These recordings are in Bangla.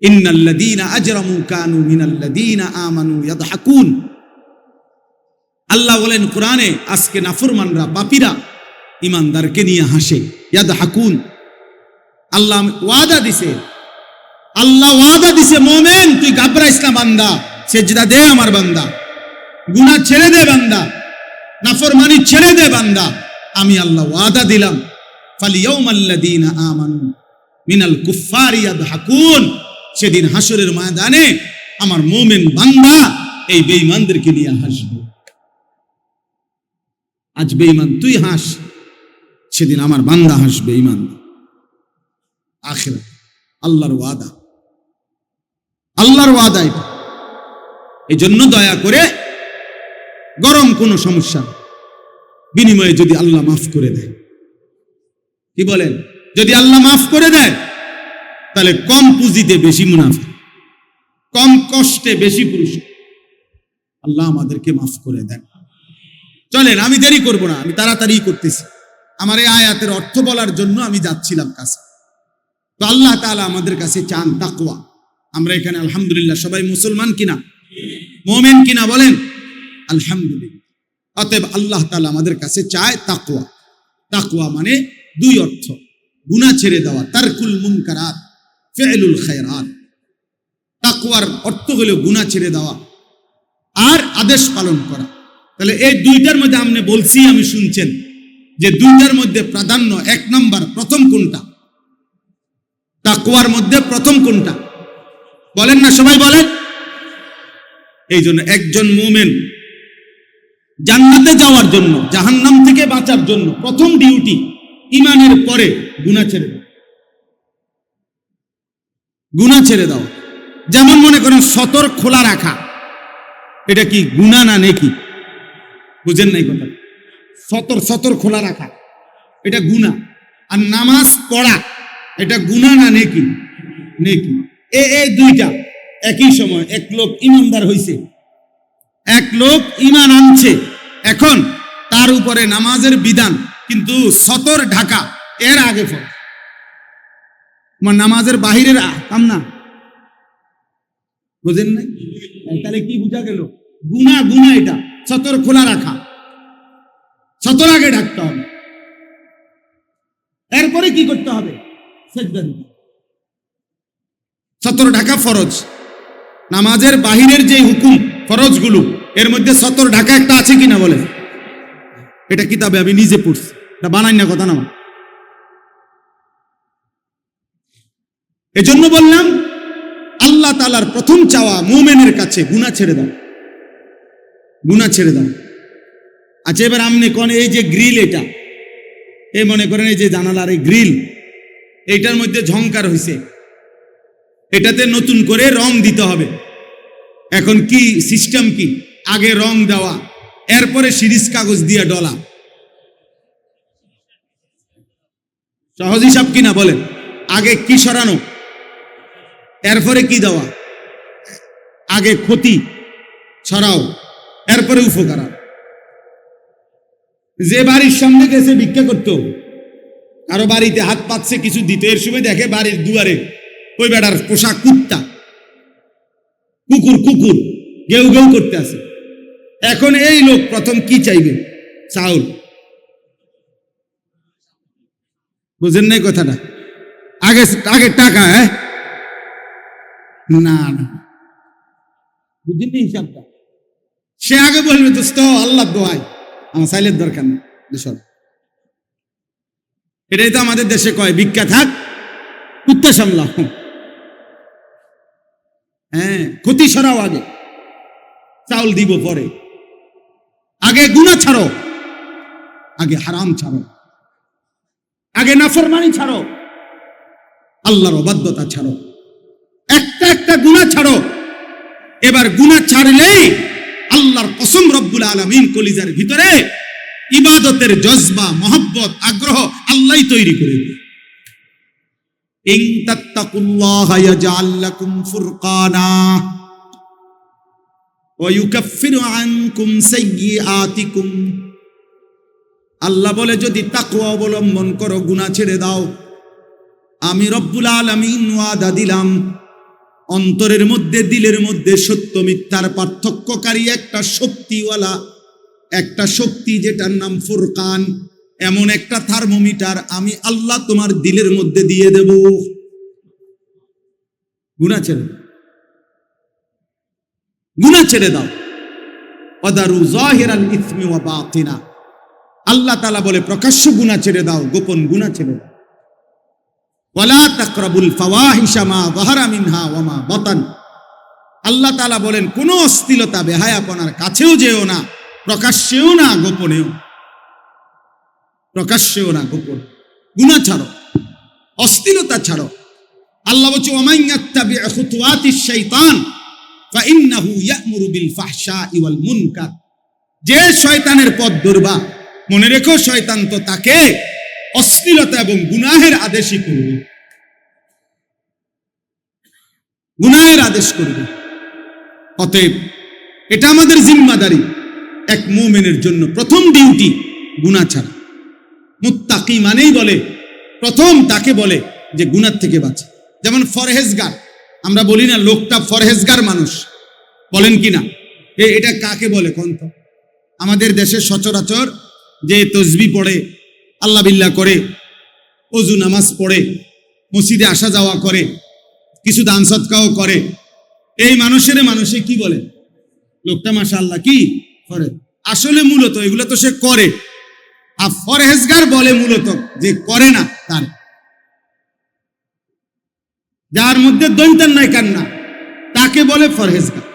ইন্নাল্লাযীনা আজরামু কানু মিনাল্লাযীনা আমানু ইয়াদহাকুন। আল্লাহ বলেন কোরআনে, আজকে নাফরমানরা পাপীরা ইমানদারকে নিয়ে হাসে। ইয়াদহাকুন। আল্লাহ ওয়াদা দিছে মোমেন তুই ঘাবড়াইস না বান্দা, সেজদা দে আমার বান্দা, গুনাহ ছেড়ে দে বান্দা, নাফরমানি ছেড়ে দে বান্দা, আমি আল্লাহ ওয়াদা দিলাম ফালিয়াউমাল্লাযীনা আমানু মিনাল কুফফারি ইয়াদহাকুন। সেদিন হাসরের ময়দানে আমার মোমেন বান্দা এই বেঈমানদেরকে নিয়ে হাসবে। আজ বেঈমান তুই হাস, সেদিন আমার বান্দা হাসবে ঈমান। আখিরাত আল্লাহর ওয়াদা, আল্লাহর ওয়াদা এটা। এই জন্য দয়া করে গরম কোনো সমস্যা বিনিময়ে যদি আল্লাহ মাফ করে দেয়, কি বলেন, যদি আল্লাহ মাফ করে দেয় তাহলে কম পুঁজিতে বেশি মুনাফা, কম কষ্টে বেশি পুরস্কার। আল্লাহ আমাদেরকে মাফ করে দেন। চলেন, আমি দেরি করব না, আমি তাড়াতাড়ি করতেছি। আমার এই আয়াতের অর্থ বলার জন্য আমি যাচ্ছিলাম কাছে। তো আল্লাহ তাআলা আমাদের কাছে চান তাকওয়া। আমরা এখানে আলহামদুলিল্লাহ সবাই মুসলমান কিনা, মুমিন কিনা বলেন? আলহামদুলিল্লাহ। অতএব আল্লাহ তাআলা আমাদের কাছে চায় তাকওয়া। তাকওয়া মানে দুই অর্থ, গুনাহ ছেড়ে দেওয়া, তারকুল মুনকারাত, ফি'লুল খায়রাত। তাকওয়ার অর্থ হলো গুনাহ ছেড়ে দেওয়া আর আদেশ পালন করা। তাহলে এই দুইটার মধ্যে আপনি বলছি, আমি শুনছেন যে দুইটার মধ্যে প্রাধান্য এক নাম্বার, প্রথম কোনটা? তাকওয়ার মধ্যে প্রথম কোনটা বলেন না, সবাই বলেন। এই জন্য একজন মুমিন জান্নাতে যাওয়ার জন্য, জাহান্নাম থেকে বাঁচার জন্য প্রথম ডিউটি ঈমানের পরে গুনাহ ছেড়ে দাও। গুনাহ ছেড়ে দাও। যেমন মনে করেন সতর খোলা রাখা, এটা কি গুনাহ না নেকি? বুঝেন নাই কথা? সতর খোলা রাখা এটা গুনাহ, আর নামাজ পড়া এটা গুনাহ না নেকি? নেকি। এই দুইটা একই সময়। এক লোক ঈমানদার হইছে, এক লোক ঈমান আনছে, এখন তার উপরে নামাজের বিধান, কিন্তু সতর ঢাকা এর আগে ফরজ, নামাজের বাহিরের কাম না। বুঝেন নাই? তাহলে কি বুঝা গেল? গুনাহ এটা সতর খোলা রাখা, সতর আগে ঢাকতে হবে, এরপরে কি করতে হবে? সিজদা দিতে। সতর ঢাকা ফরজ। নামাজের বাহিরের যে হুকুম ফরজগুলো, এর মধ্যে সতর ঢাকা একটা আছে কিনা বলে? এটা কিতাবে আমি নিজে পড়ছি, এটা বানাই না কথা না। এজন্য বললাম আল্লাহ তাআলার প্রথম চাওয়া মুমিনের কাছে গুনাহ ছেড়ে দাও, গুনাহ ছেড়ে দাও। আচ্ছা, এবার আপনি কোন এই যে গ্রিল, এটা এই মনে করেন এই যে জানালার এই গ্রিল, এইটার মধ্যে ঝংকার হইছে, এটাতে নতুন করে রং দিতে হবে। এখন কি সিস্টেম কি? আগে রং দেওয়া, এরপরে সিরিজ কাগজ দিয়ে ডলা। সহজ হিসাব কিনা বলেন? আগে কি সরানো, এরপরে কি দেওয়া? আগে ক্ষতি সরাও, এরপরে উপকার। যে বাড়ির সামনে গেছে ভিক্ষা করতো, কারো বাড়িতে হাত পাচ্ছে কিছু দিতে, এর সময় দেখে বাড়ির দুয়ারে ওই বেটার পোষা কুত্তা, কুকুর গেউ গেউ করতে আছে। এখন এই লোক প্রথম কি চাইবে? চাউল। বুঝেন নাই কথাটা? আগে টাকা। হ্যাঁ না, বুঝেন নি হিসাবটা? সে আগে বলবে দোস্ত আল্লাহ দোয়াই, আমার চাইলের দরকার নেই। এটাই তো আমাদের দেশে কয়, ভিক্ষা থাক কুত্তা সামলা। হ্যাঁ, ক্ষতি সরাও আগে, চাউল দিব পরে। আগে গুনাহ ছাড়ো, আগে হারাম ছাড়ো, আগে নাফরমানি ছাড়ো, আল্লাহর অবাধ্যতা ছাড়ো, একটা গুনাহ ছাড়ো। এবার গুনাহ ছাড়লেই আল্লাহর কসম রব্বুল আলামিন কলিজার ভিতরে ইবাদতের জজবা, মহব্বত, আগ্রহ আল্লাহই তৈরি করে দেয়। ইন তাত্তাকুল্লাহা ইয়াজআল লাকুম ফুরকানা ওয়া ইউকাফিরু আনকুম সাইয়্যাতিকুম। আল্লাহ বলে যদি তাকওয়া অবলম্বন করো, গুনাহ ছেড়ে দাও, আমি রব্বুল আলামিন ওয়াদা দিলাম অন্তরের মধ্যে, দিলের মধ্যে সত্য মিথ্যার পার্থক্যকারী একটা শক্তিওয়ালা, একটা শক্তি যেটার নাম ফুরকান, এমন একটা থার্মোমিটার আমি আল্লাহ তোমার দিলের মধ্যে দিয়ে দেব। গুনাহ ছেড়ে দাও, গুনাহ ছেড়ে দাও। ওয়াদারু যাহিরাল ইসমি ওয়া বাতিনা, আল্লাহ তাআলা বলে প্রকাশ্য গুনাহ ছেড়ে দাও, গোপন গুনাহ ছেড়ে দাও। ওয়ালা তাকরাবুল ফাওয়াহিশা মা যাহারা মিনহা ওয়া মা বাতান, আল্লাহ তাআলা বলেন কোন অশ্লীলতা বেহায়াপনার কাছেও যেও না, প্রকাশ্যেও না গোপনেও, প্রকাশ্যেও না গোপন। গুনাহ ছাড়ো, অশ্লীলতা ছাড়ো। আল্লাহ বলছে ওয়ামান ইয়াত্তাবি খুতুওয়াতিশ শাইতান ফাইন্নাহু ইয়া'মুরু বিল ফাহশাই ওয়াল মুনকার, যে শয়তানের পথ ধরবা, মনে রেখো শয়তান তো তাকে অশ্লীলতা এবং গুনাহের আদেশই করবে, গুনাহের আদেশ করবে। অতএব এটা আমাদের জিম্মাদারি, এক মুমিনের জন্য প্রথম ডিউটি গুনাহ ছাড়া। মুত্তাকি মানেই বলে প্রথম তাকে বলে যে গুনাহ থেকে বাঁচে। যেমন ফরহেজগার, আমরা বলি না লোকটা ফরহেজগার মানুষ, বলেন কি না? এটা কাকে বলে কোন? তো আমাদের দেশে সচরাচর যে তসবিহ পড়ে, আল্লাহ বিল্লাহ করে, ওযু নামাজ পড়ে, মসজিদে আসা যাওয়া করে, কিছু দান সদকাও করে, এই মানুষে কি বলে? লোকটা মাশাআল্লাহ কি করে। আসলে মূলত এগুলো তো সে করে, আর ফরহেজগার বলে মূলত যে করে না, তার যার মধ্যে দৈন্তান নাই কান্না, তাকে বলে ফরহেজগার।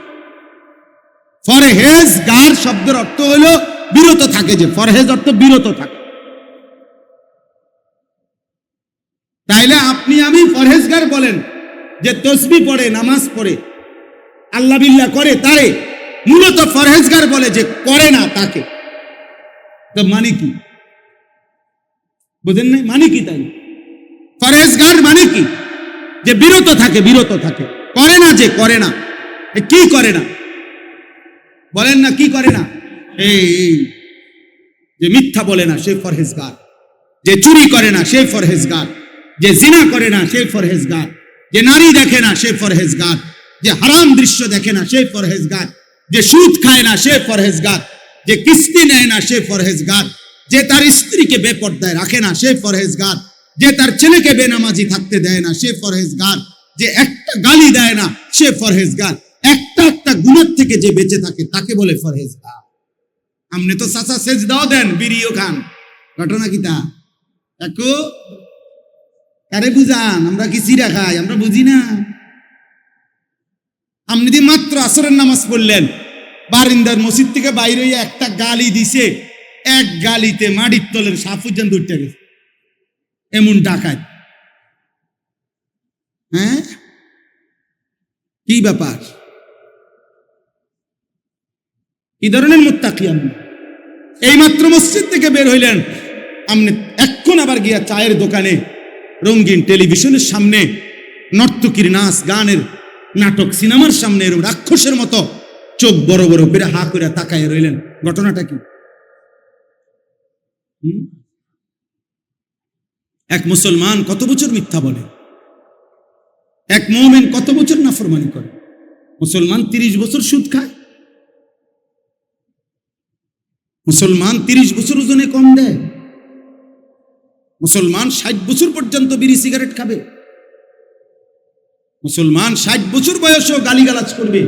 ফরহেজগার শব্দের অর্থ হলো বিরত থাকে, যে ফরহেজ অর্থ বিরত থাকে। তাইলে আপনি আমি ফরহেজগার বলেন যে তসবিহ পড়ে, নামাজ পড়ে, আল্লাহ বিল্লাহ করে, তারে মূলত ফরহেজগার বলে যে করে না তাকে। তো মানে কি বুঝেন নাই? মানে কি? তাই ফরহেজগার মানে কি? যে বিরত থাকে, বিরত থাকে, করে না, যে করে না। কি করে না বলেন না? কি করে না? এই যে মিথ্যা বলে না সে ফরহেজগার, যে চুরি করে না সে ফরহেজগার, যে জিনা করে না সে ফরহেজগার, যে নারী দেখে না সে ফরহেজগার, যে হারাম দৃশ্য দেখে না সে ফরহেজগার, যে সুদ খায় না সে ফরহেজগার, যে কিস্তি নেয় না সে ফরহেজগার, যে তার স্ত্রীকে বেপর্দায় রাখে না সে ফরহেজগার, যে তার ছেলেকে বেনামাজি থাকতে দেয় না সে ফরহেজগার, যে একটা গালি দেয় না সে ফরহেজগার, একটা গুনাহ থেকে যে বেঁচে থাকে তাকে বলে ফরহেজগার। আমনে তো চাচা সেজদাও দেন, বিড়িও খান, ঘটনা কি তা? একো কারে বুঝান? আমরা কি চিরা খাই? আমরা বুঝি না। আপনি দি মাত্র আসরের নামাজ পড়লেন, বারিন্দার মসজিদ থেকে বাইরে হইয়া একটা গালি দিছে, এক গালিতে মাটির তলের সাপ পর্যন্ত উঠে গেছে, এমন ডাকাত। হ্যাঁ, কি ব্যাপার? কি ধরনের মুত্তাকি আপনি? এই মাত্র মসজিদ থেকে বের হইলেন, আপনি এখন আবার গিয়া চায়ের দোকানে, রঙিন টেলিভিশনের সামনে নর্তকীর নাচ গানের নাটক, সিনেমার সামনে এরকম রাক্ষসের মতো চোখ বড় বড় করে হা করে তাকায় রইলেন। ঘটনাটা কি? এক মুসলমান কত বছর মিথ্যা বলে, এক মুমিন কত বছর নাফরমানি করে। মুসলমান 30 বছর সুদ খায়, মুসলমান 30 বছর ওজনে কম দেয়, মুসলমান 60 বছর পর্যন্ত বিড়ি সিগারেট খাবে, মুসলমান 60 বছর বয়সেও গালিগালাজ করবে,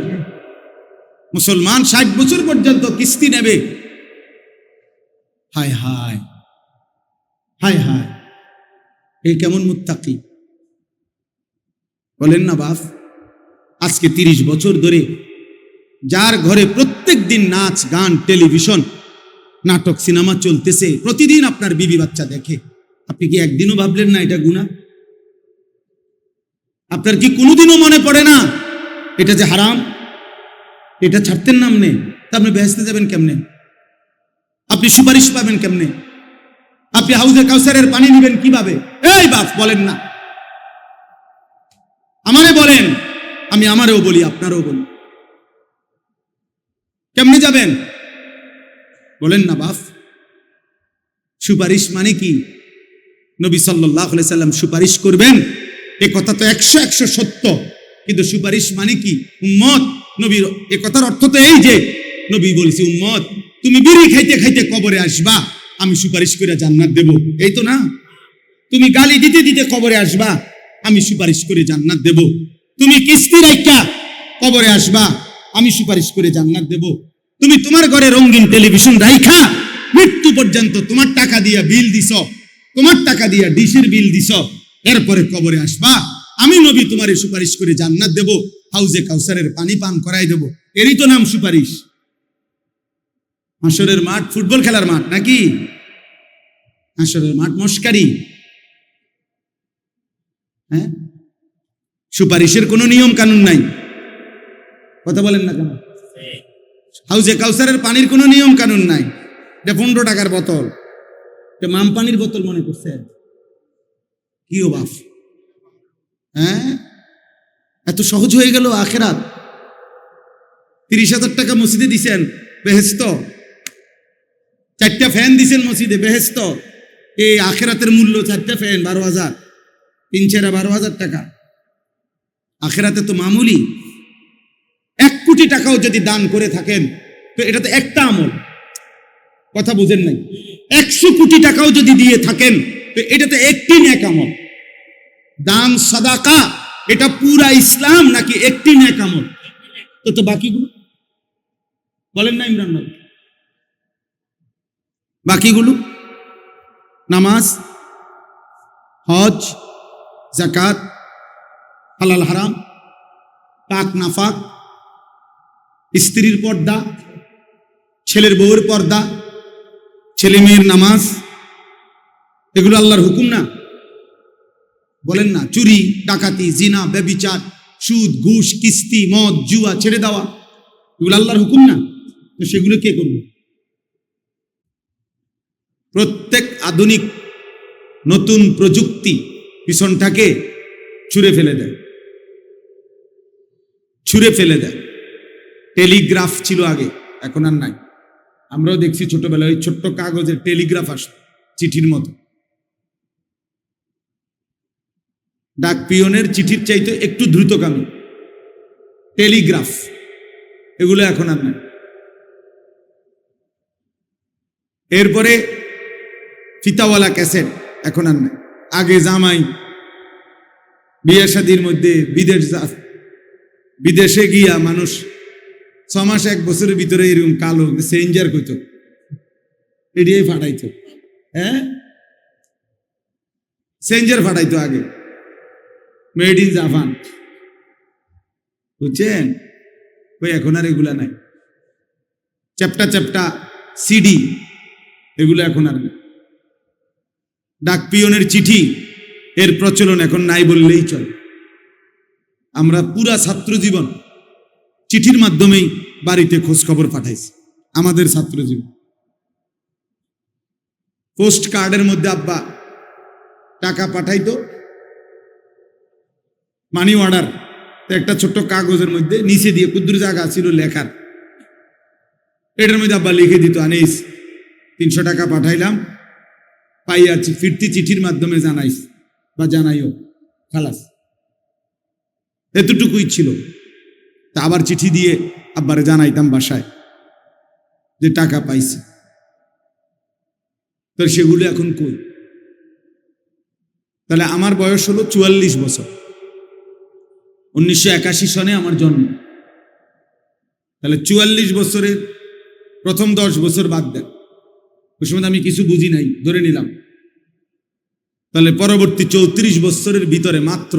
মুসলমান 60 বছর পর্যন্ত কিস্তি নেবে। হায় হায় হায় হায়, এই কেমন মুত্তাকি বলেন না বাপ? আজকে 30 বছর ধরে যার ঘরে প্রত্যেক দিন নাচ গান টেলিভিশন নাটক সিনেমা চলতেছে, প্রতিদিন আপনার বিবি বাচ্চা দেখে, আপনি কি একদিনও ভাবলেন না এটা গুনাহ? আপনার কি কোনোদিনও মনে পড়ে না এটা যে হারাম? এটা ছাড়তেন না আপনি, তা আপনি বেহেশতে যাবেন কেমনে? আপনি সুপারিশ পাবেন কেমনে? আপনি হাউজে কাউসারের পানি নেবেন কিভাবে? এই বাপ বলেন না, আমারে বলেন, আমি আমারও বলি, আপনারও বলি, কেমনে যাবেন বলেন না বাপ? সুপারিশ মানে কি? নবী সাল্লাল্লাহু আলাইহি সাল্লাম সুপারিশ করবেন, এ কথা তো 100 সত্য, কিন্তু সুপারিশ মানে কি? উম্মত, নবীর এ কথার অর্থ তো এই যে নবী বলছে উম্মত তুমি বিড়ি খাইতে খাইতে কবরে আসবা, আমি সুপারিশ করে জান্নাত দেব, এই তো না? তুমি গালি দিতে দিতে কবরে আসবা, আমি সুপারিশ করে জান্নাত দেব। তুমি কিস্তি রাইখা কবরে আসবা, আমি সুপারিশ করে জান্নাত দেব। তুমি তোমার ঘরে রঙিন টেলিভিশন রাইখা মৃত্যু পর্যন্ত তোমার টাকা দিয়া বিল দিছ, তোমার টাকা দিয়া ডিশের বিল দিছ, এরপরে কবরে আসবা, আমি নবী তোমারে সুপারিশ করে জান্নাত দেব, হাউজে কাউসারের পানি পান করাই দেব। এরই তো নাম সুপারিশ। হাসরের মাঠ ফুটবল খেলার মাঠ নাকি? হাসরের মাঠ মস্কারি। হ্যাঁ, সুপারিশের কোনো নিয়ম কানুন নাই। কথা বলেন না কেন? হাউজে কাউসারের পানির কোনো নিয়ম কানুন নাই। এটা 15 টাকার বোতল, এটা মাম পানির বোতল মনে করছে কি ও বাপ? হ্যাঁ, এত সহজ হয়ে গেল আখেরাত। 30,000 টাকা মসজিদে দিছেন, বেহেস্ত। 4টা ফ্যান দিছেন মসজিদে, বেহেস্ত। এই আখেরাতের মূল্য 4টা ফ্যান 12,000, 3 12,000 টাকা। আখেরাতে তো মামুলি। 1 কোটি টাকাও যদি দান করে থাকেন তো এটা তো একটা আমল। কথা বুঝেন নাই? 100 কোটি টাকাও যদি দিয়ে থাকেন তো এটা তো একটি নেক আমল। দান সাদাকা এটা পুরা ইসলাম নাকি একটি নেক আমল? তো বাকিগুলো বলেন না ইমরান ভাই? বাকিগুলো নামাজ, হজ, যাকাত, হালাল হারাম, পাক নাফাক, স্ত্রীর পর্দা, ছেলের বউয়ের পর্দা, ছেলে মেয়ের নামাজ, এগুলো আল্লাহর হুকুম না? বলেন না? চুরি, ডাকাতি, জিনা, ব্যভিচার, সুদ, ঘুষ, কিস্তি, মদ, জুয়া ছেড়ে দেওয়া, এগুলো আল্লাহর হুকুম না? তো সেগুলো কে করবে? প্রত্যেক আধুনিক নতুন প্রযুক্তি পিছনটাকে ছুঁড়ে ফেলে দেয়, ছুঁড়ে ফেলে দেয়। টেলিগ্রাফ ছিল আগে, এখন আর নাই। আমরাও দেখছি ছোটবেলায় ওই ছোট্ট কাগজের টেলিগ্রাফ আসতো, চিঠির মতো। ডাক পিয়নের চিঠির চাইতে একটু দ্রুতগামী টেলিগ্রাফ, এগুলো এখন আর নাই। এরপরে ফিতাওয়ালা ক্যাসেট, এখন আর নাই। আগে জামাই বিয়ে শাদির মধ্যে বিদেশে গিয়া মানুষ 6 মাস 1 বছরের ভিতরে এরকম কালো সেঞ্জার করতো, এডিয়াই ফাটাইতো। হ্যাঁ, সেঞ্জার ফাটাইতো আগে, মেড ইন জাপান, বুঝছেন? ওই এখন আর এগুলা নাই। চ্যাপ্টা চ্যাপ্টা সিডি, এগুলো এখন আর নেই। ডাক পিয়নের চিঠি, এর প্রচলন এখন নাই বললেই চলে। আমরা পুরা ছাত্র জীবন চিঠির মাধ্যমেই বাড়িতে খোঁজ খবর পাঠাইছি। আমাদের ছাত্র জীবন পোস্ট কার্ডের মধ্যে আব্বা টাকা পাঠাইতো, মানি অর্ডার, একটা ছোট্ট কাগজের মধ্যে নিচে দিয়ে ক্ষুদ্র জায়গা ছিল লেখার, এটার মধ্যে আব্বা লিখে দিত, আনিস 300 টাকা পাঠাইলাম, পাইয়াছি, ফিরতি চিঠির মাধ্যমে জানাইস বা জানাইও, খালাস। এতটুকুই ছিল। তা আবার চিঠি দিয়ে আব্বারে জানাইতাম বাসায় যে টাকা পাইছি। তো সেগুলো এখন কই? তাহলে আমার বয়স হলো 44 বছর। 1981 সনে আমার জন্ম। তাহলে 44 বছরের প্রথম 10 বছর বাদ দেন, ওই সময় আমি কিছু বুঝি নাই, ধরে নিলাম। তাহলে পরবর্তী 34 বছরের ভিতরে মাত্র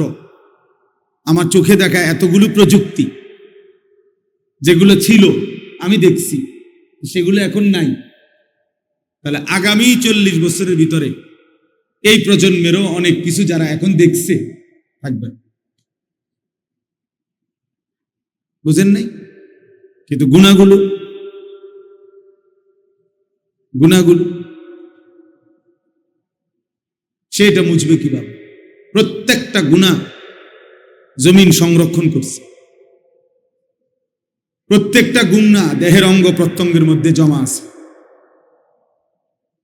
আমার চোখে দেখা এতগুলো প্রযুক্তি যেগুলো ছিল আমি দেখছি, সেগুলো এখন নাই। তাহলে আগামী 40 বছরের ভিতরে এই প্রজন্মেরও অনেক কিছু যারা এখন দেখছে থাকবে, বুঝেন নাই? কিন্তু গুণাগুলো সেটা মুছবে কিভাবে? প্রত্যেকটা গুনাহ জমিন সংরক্ষণ করছে, প্রত্যেকটা গুনাহ দেহের অঙ্গ প্রত্যঙ্গের মধ্যে জমা আছে।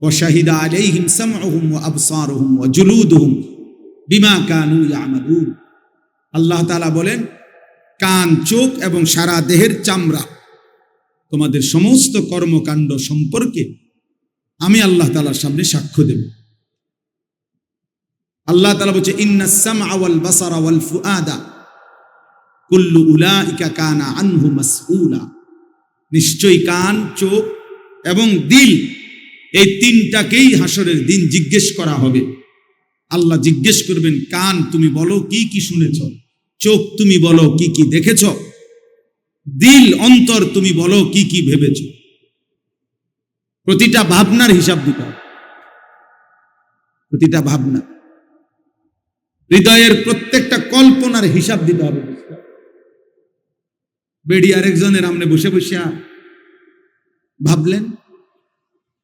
ওয়াশাহিদা আলাইহিম সামউহুম ওয়া আবসারুহুম ওয়া জুলুদুহুম বিমা কানু ইয়ামালুন। আল্লাহ তাআলা বলেন, কান, চোখ এবং সারা দেহের চামড়া, তোমাদের সমস্ত কর্মকাণ্ড সম্পর্কে আমি আল্লাহ তাআলার সামনে সাক্ষ্য দেব। আল্লাহ তাআলা বলছে, ইন্নাস সামআ ওয়াল বাসারা ওয়াল ফুআদা কুল্লু উলাইকা কানা আনহু মাসউলা। নিশ্চয়ই কান, চোখ এবং দিল, এই তিনটাকেই হাসরের দিন জিজ্ঞেস করা হবে। আল্লাহ জিজ্ঞেস করবেন, কান তুমি বলো কি কি শুনেছ, চোখ তুমি বলো কি কি দেখেছ, দিল অন্তর তুমি বলো কি কি ভেবেছ। প্রতিটা ভাবনার হিসাব দিতে হবে, প্রতিটা ভাবনা, হৃদয়ের প্রত্যেকটা কল্পনার হিসাব দিতে হবে। বেড়ি আরেকজনের সামনে বসে বসে ভাবলেন,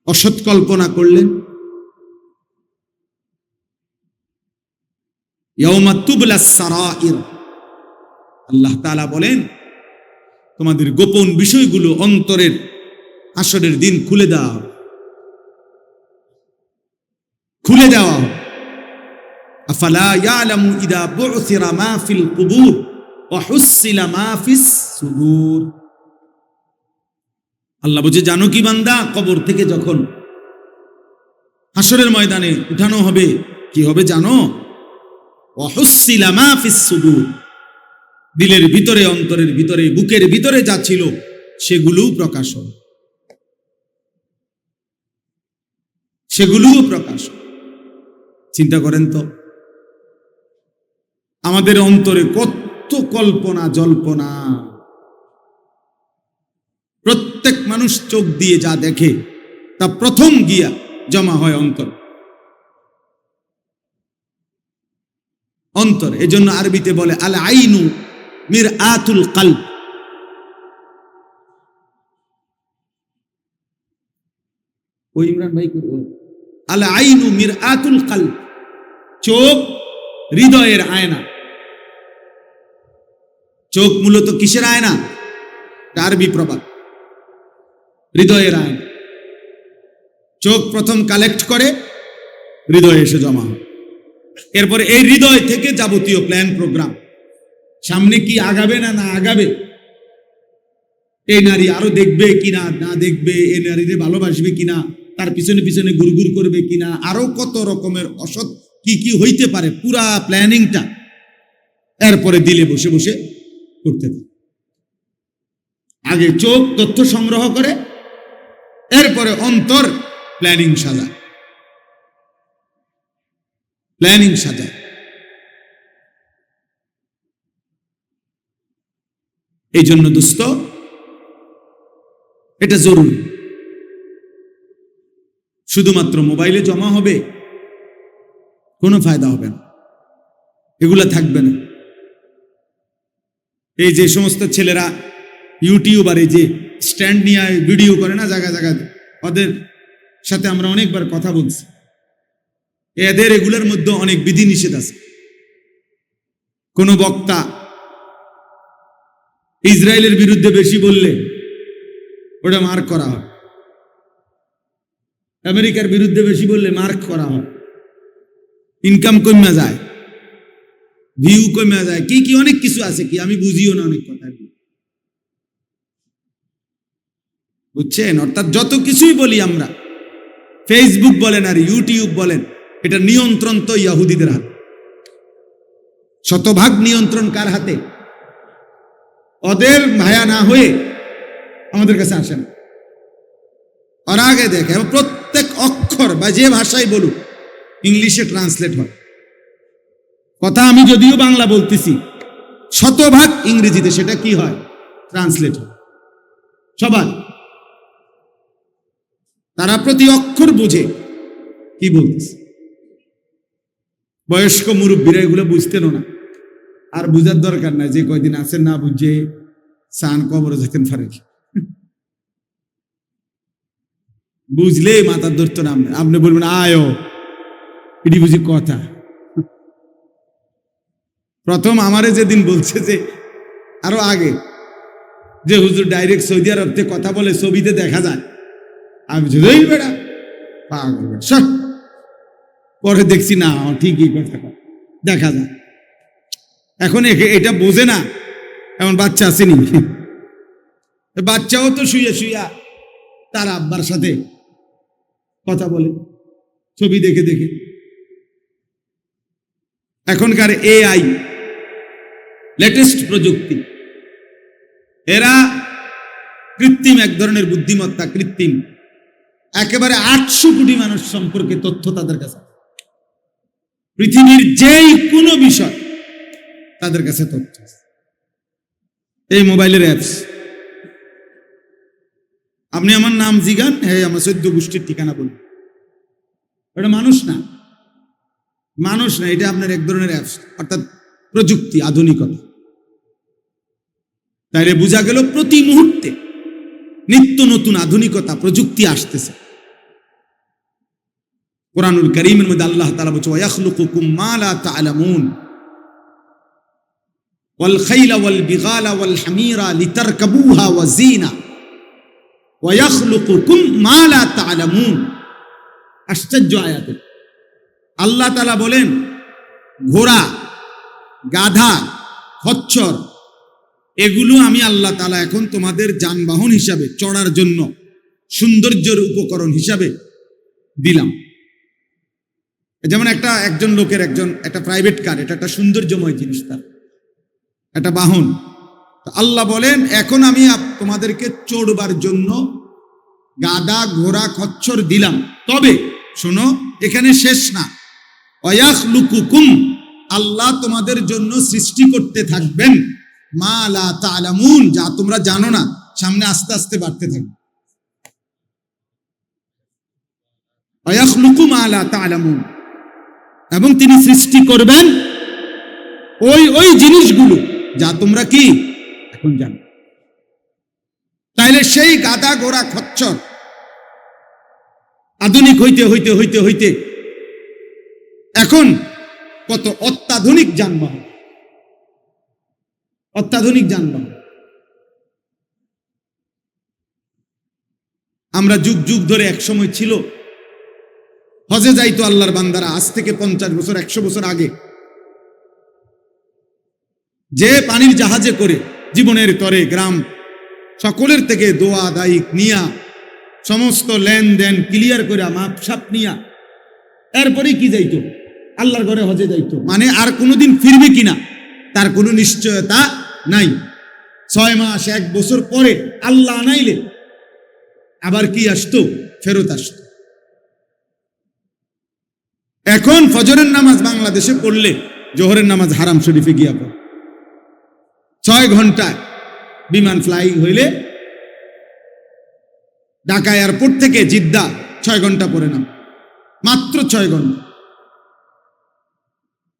অসৎ কল্পনা করলেন। ইয়াউমা তুবলাস সারাইর, আল্লাহ তাআলা বলেন তোমাদের গোপন বিষয়গুলো অন্তরের হাসরের দিন খুলে দেওয়া হবে, খুলে দেওয়া হবে। আফালা ইয়ালামু ইদা বু'থিরা মা ফিল কুবুর ওয়া হুসিলা মা ফিস সুদূর। আল্লাহ বলছে, জানো কি বান্দা, কবর থেকে যখন হাসরের ময়দানে উঠানো হবে, কি হবে জানো? ওয়া হুসিলা মা ফিস সুদূর, দিলের ভিতরে, অন্তরের ভিতরে, বুকের ভিতরে যা ছিল সেগুলোও প্রকাশ হবে, সেগুলোও প্রকাশ হবে। চিন্তা করেন তো, আমাদের অন্তরে কত কল্পনা জল্পনা। প্রত্যেক মানুষ চোখ দিয়ে যা দেখে তা প্রথম গিয়া জমা হয় অন্তর, অন্তর। এজন্য আরবিতে বলে আল আইনু মিরআতুল কলব। ওই ইমরান ভাই আল আইনু মিরআতুল কলব, চোখ হৃদয়ের আয়না। চোখ মূলত কিসের আয়না? আরবি প্রবাদ, হৃদয়ের আয়না। চোখ প্রথম কালেক্ট করে, হৃদয়ে এসে জমা হয়। এরপরে এই হৃদয় থেকে যাবতীয় প্ল্যান প্রোগ্রাম, সামনে কি আগাবে না না আগাবে, এই নারী আরো দেখবে কিনা না দেখবে, এই নারীরে ভালোবাসবে কিনা, তার পিছনে পিছনে গুড়গুড় করবে কিনা, আরো কত রকমের অসৎ কি কি হইতে পারে, পুরা প্ল্যানিংটা এরপরে দিলে বসে বসে করতে থাকে। আগে চোখ তথ্য সংগ্রহ করে, এরপরে অন্তর প্ল্যানিং সাজায়, প্ল্যানিং সাজায়। এই জন্য দোস্ত, এটা জরুরি। শুধুমাত্র মোবাইলে জমা হবে, কোনো ফায়দা হবে না, এগুলা থাকবে না। এই যে সমস্ত ছেলেরা ইউটিউবার, এই যে স্ট্যান্ড নিয়ে ভিডিও করে না জায়গা জায়গায়, ওদের সাথে আমরা অনেকবার কথা বলছি। এদের এগুলোর মধ্যে অনেক বিধিনিষেধ আছে। কোন বক্তা ইসরায়েলের বিরুদ্ধে বেশি বললে ওটা মার্ক করা হয়, আমেরিকার বিরুদ্ধে বেশি বললে মার্ক করা হয়, ইনকাম কমে যায়, ভিউ কমে যায়, কি কি অনেক কিছু আছে, কি আমি বুঝিও না অনেক কথা, বুঝছেন? অর্থাৎ যত কিছুই বলি আমরা, ফেসবুক বলেন আর ইউটিউব বলেন, এটা নিয়ন্ত্রণ তো ইহুদিদের হাতে। শতভাগ নিয়ন্ত্রণ কার হাতে? ওদের ভায়া না হয়ে আমাদের কাছে আসেন, ওরা আগে দেখে, এবং প্রত্যেক অক্ষর বা যে ভাষায় বলুক ইংলিশে ট্রান্সলেট হয়। কথা আমি যদিও বাংলা বলতেছি, শতভাগ ইংরেজিতে সেটা কি হয়? ট্রান্সলেট হয়। সবার, তারা প্রতি অক্ষর বুঝে কি বলতেছে। বয়স্ক মুরব্বীরা এগুলো বুঝতেন না, আর বুঝার দরকার নাই। যে কয়দিন আছেন না বুঝে সান কবরে যেতেন পারে, বুঝলে মাথার ধরতো না। আপনি বলবেন আয়ো, এটি বুঝি কথা। প্রথম আমারে যেদিন বলছে যে আরো আগে, যে হুজুর ডাইরেক্ট সৌদি আরব থেকে কথা বলে, ছবিতে দেখা যায়, আমি বেড়া পাগল, পরে দেখছি না ঠিকই কথা দেখা যায়। এখন এটা বোঝে না, এমন বাচ্চা আসেনি? বাচ্চাও তো শুয়ে শুয়া তার আব্বার সাথে কথা বলে ছবি দেখে দেখে। এখনকার AI লেটেস্ট প্রযুক্তি, এরা কৃত্রিম এক ধরনের বুদ্ধিমত্তা, কৃত্রিম একেবারে 800 কোটি মানুষ সম্পর্কে তথ্য তাদের কাছে, পৃথিবীর যেই কোনো বিষয় তাদের কাছে তথ্য। এই মোবাইলের অ্যাপস, আপনি আমার নাম জিগান, হ্যাঁ আমার 14 গোষ্ঠীর ঠিকানা বলুন। এটা মানুষ না, মানুষ না, এটা আপনার এক ধরনের অ্যাপস, অর্থাৎ প্রযুক্তি, আধুনিকতা। তাইলে বোঝা গেল প্রতি মুহূর্তে নিত্য নতুন আধুনিকতা, প্রযুক্তি আসতেছে। কুরআনুল কারীমের মধ্যে আল্লাহ তাআলা বলছে, ওয়ায়াখলুকুকুম মা লা তা'লামুন ওয়াল খাইলা ওয়াল বিগালা ওয়াল হামিরা লিতারকাবুহা ওয়া যিনা ওয়ায়াখলুকুকুম মা লা তা'লামুন। আশ্চর্য আয়াত। আল্লাহ তাআলা বলেন, ঘোড়া, গাধা, খচ্চর, এগুলো আমি আল্লাহ তাআলা এখন তোমাদের যানবাহন হিসাবে, চড়ার জন্য সৌন্দর্যের উপকরণ হিসাবে দিলাম। যেমন একজন লোকের একটা প্রাইভেট কার, এটা একটা সৌন্দর্যময় জিনিস, তার একটা বাহন। আল্লাহ বলেন, এখন আমি তোমাদেরকে চড়বার জন্য গাধা, ঘোড়া, খচ্চর দিলাম। তবে শোনো, এখানে শেষ না। ওয়ায়াখলুকুকুম, আল্লাহ তোমাদের জন্য সৃষ্টি করতে থাকবেন মা লা তা'লামুন, যা তোমরা জানো না, সামনে আস্তে আস্তে বাড়তে থাকবে। ওয়ায়াখলুকু মা লা তা'লামুন, এবং তিনি সৃষ্টি করবেন ওই জিনিসগুলো যা তোমরা কি এখন জানো। তাইলে সেই গাধা, ঘোড়া, খচ্চর আধুনিক হইতে হইতে হইতে হইতে এখন কত অত্যাধুনিক যানবাহন, অত্যাধুনিক যানবাহন। আমরা যুগ যুগ ধরে, এক সময় ছিল হজে যাইতো আল্লাহর বান্দারা, আজ থেকে 50 বছর 100 বছর আগে, যে পানির জাহাজে করে জীবনের তরে গ্রাম সকলের থেকে দোয়া দায়িক নিয়া, সমস্ত লেনদেন ক্লিয়ার করে, মাপসাপ নিয়া, এরপরে কি যাইতো আল্লাহর ঘরে হজে যাইতো। মানে আর কোনোদিন ফিরবে কিনা তার কোনো নিশ্চয়তা নাই। 6 মাস 1 বছর পরে আল্লাহ আনাইলে আবার কি আসতো, ফেরত আসতো। এখন ফজরের নামাজ বাংলাদেশে পড়লে জোহরের নামাজ হারাম শরীফে গিয়া পড়ে। 6 ঘন্টায় বিমান ফ্লাইং হইলে ঢাকা এয়ারপোর্ট থেকে জিদ্দা 6 ঘন্টা পরে নাম, মাত্র 6 ঘন্টা।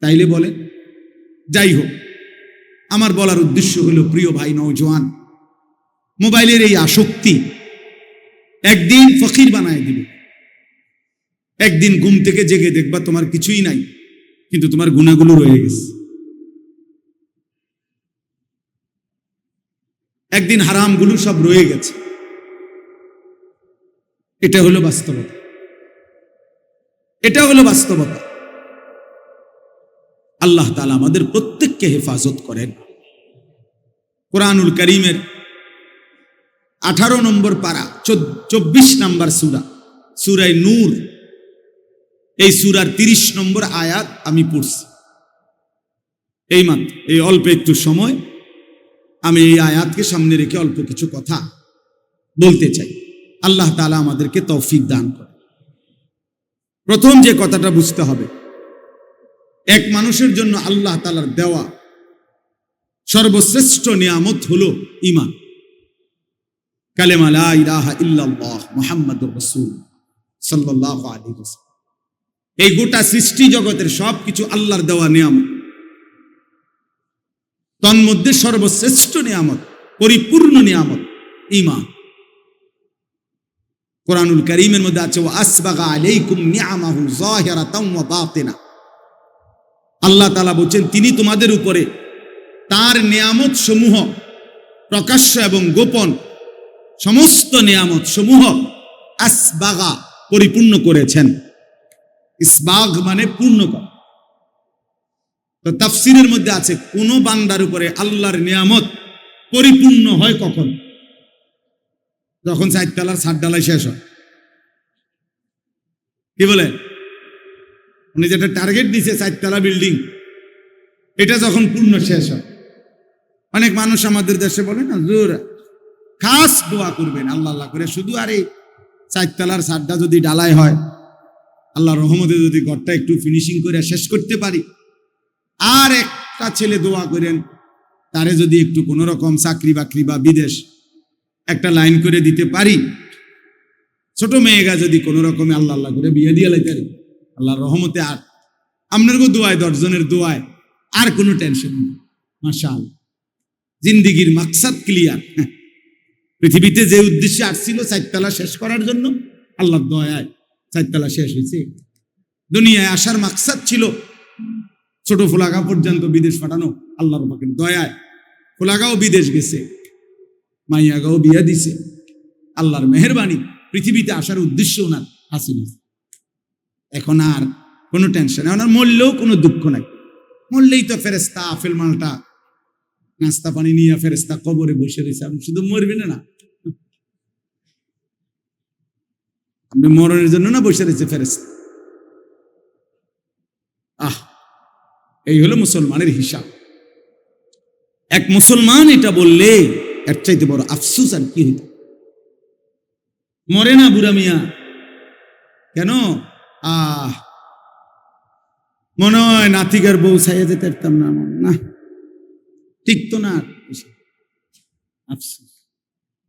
তাইলে বলে, যাই হোক, আমার বলার উদ্দেশ্য হলো, প্রিয় ভাই নওজোয়ান, মোবাইলের এই আসক্তি একদিন ফকির বানায় দিবে। একদিন ঘুম থেকে জেগে দেখবা তোমার কিছুই নাই, কিন্তু তোমার গুনাহগুলো রয়ে গেছে। একদিন হারামগুলো সব রয়ে গেছে। এটা হলো বাস্তবতা, এটা হলো বাস্তবতা। আল্লাহ তাআলা আমাদের প্রত্যেককে হেফাজত করেন। কুরআনুল কারীমের 18 নম্বর পারা, 24 নম্বর সূরা, সূরা নূর, এই সূরার 30 নম্বর আয়াত আমি পড়ছি এইমাত্র। এই অল্প একটু সময় আমি এই আয়াতকে সামনে রেখে অল্প কিছু কথা বলতে চাই। আল্লাহ তাআলা আমাদেরকে তৌফিক দান করে। প্রথম যে কথাটা বুঝতে হবে, এক মানুষের জন্য আল্লাহ তাআলার দেওয়া সর্বশ্রেষ্ঠ নিয়ামত হলো ঈমান, কালেমা লা ইলাহা ইল্লাল্লাহ মুহাম্মাদুর রাসূল সাল্লাল্লাহু আলাইহি ওয়াসাল্লাম। এই গোটা সৃষ্টি জগতের সবকিছু আল্লাহর দেওয়া নিয়ামত, তন্মধ্যে সর্বশ্রেষ্ঠ নিয়ামত, পরিপূর্ণ নিয়ামত ঈমান। কুরআনুল কারীমের মধ্যে আছে, ওয়া আসবাগা আলাইকুম নিআমাহু যাহিরাতাও ওয়া বাতিনা। আল্লাহ তাআলা বলেন, তিনি তোমাদের উপরে তার নিয়ামত সমূহ প্রকাশ্য এবং গোপন সমস্ত নিয়ামত সমূহ আসবাগা পরিপূর্ণ করেছেন। ইসবাগ মানে পূর্ণ করা। তো তাফসীরের মধ্যে আছে, কোন বান্দার উপরে আল্লাহর নিয়ামত পরিপূর্ণ হয় কখন? যখন 4 তলার ছাদ ঢালাই শেষ হয়। কি বলে? উনি যেটা টার্গেট দিছে 4 তলা বিল্ডিং, এটা যখন পূর্ণ শেষ হয়। অনেক মানুষ আমাদের দেশে বলে না, জোর খাস দোয়া করবেন আল্লাহ আল্লাহ করে, শুধু আর এই 4 তলার ছাদটা যদি ঢালাই হয়, আল্লাহর রহমতে যদি ঘরটা একটু ফিনিশিং করে শেষ করতে পারি, আর একটা ছেলে দোয়া করেন তারে যদি একটু কোনো রকম চাকরি বাকরি বা বিদেশ একটা লাইন করে দিতে পারি, ছোট মেয়েগা যদি কোনো রকমে আল্লাহ আল্লাহ করে বিয়ে দিয়ে লাইতে পারি, আল্লাহর রহমতে আর আপনার দোয়ায় 10 জনের দোয়ায় আর কোনো টেনশন নেই। মাশাআল্লাহ, জিন্দিগির মাকসাদ ক্লিয়ার। পৃথিবীতে যে উদ্দেশ্যে আসছিল 4 তলা শেষ করার জন্য, আল্লাহর দয়ায় 4 তলা শেষ হয়েছে। দুনিয়ায় আসার মাকসাদ ছিল ছোট ফুলাগা পর্যন্ত বিদেশ পাঠানো, আল্লাহর পাকের দয়ায় ফুলাগাও বিদেশ গেছে, মাইয়াগাও বিয়া দিছে। আল্লাহর মেহেরবানি, পৃথিবীতে আসার উদ্দেশ্য ওনার হাসিল হয়েছে। এখন আর কোনো টেনশন, ওনার মরলেও কোনো দুঃখ নাই। মরলেই তো ফেরেস্তা আফেল মালটা নাস্তা পানি নিয়ে ফেরেস্তা কবরে বসে রয়েছে। আপনি শুধু মরবেন না, আপনি মরণের জন্য না বসে রয়েছে ফেরেস্তা। এই হলো মুসলমানের হিসাব। এক মুসলমান এটা বললে এর চাইতে বড় আফসোস আর কি হইত? মরে না বুড়া মিয়া, কেন? মনে হয় নাতিকার বউ ছাইয়া যেতে পারতাম না, না ঠিক তো না। আফসোস,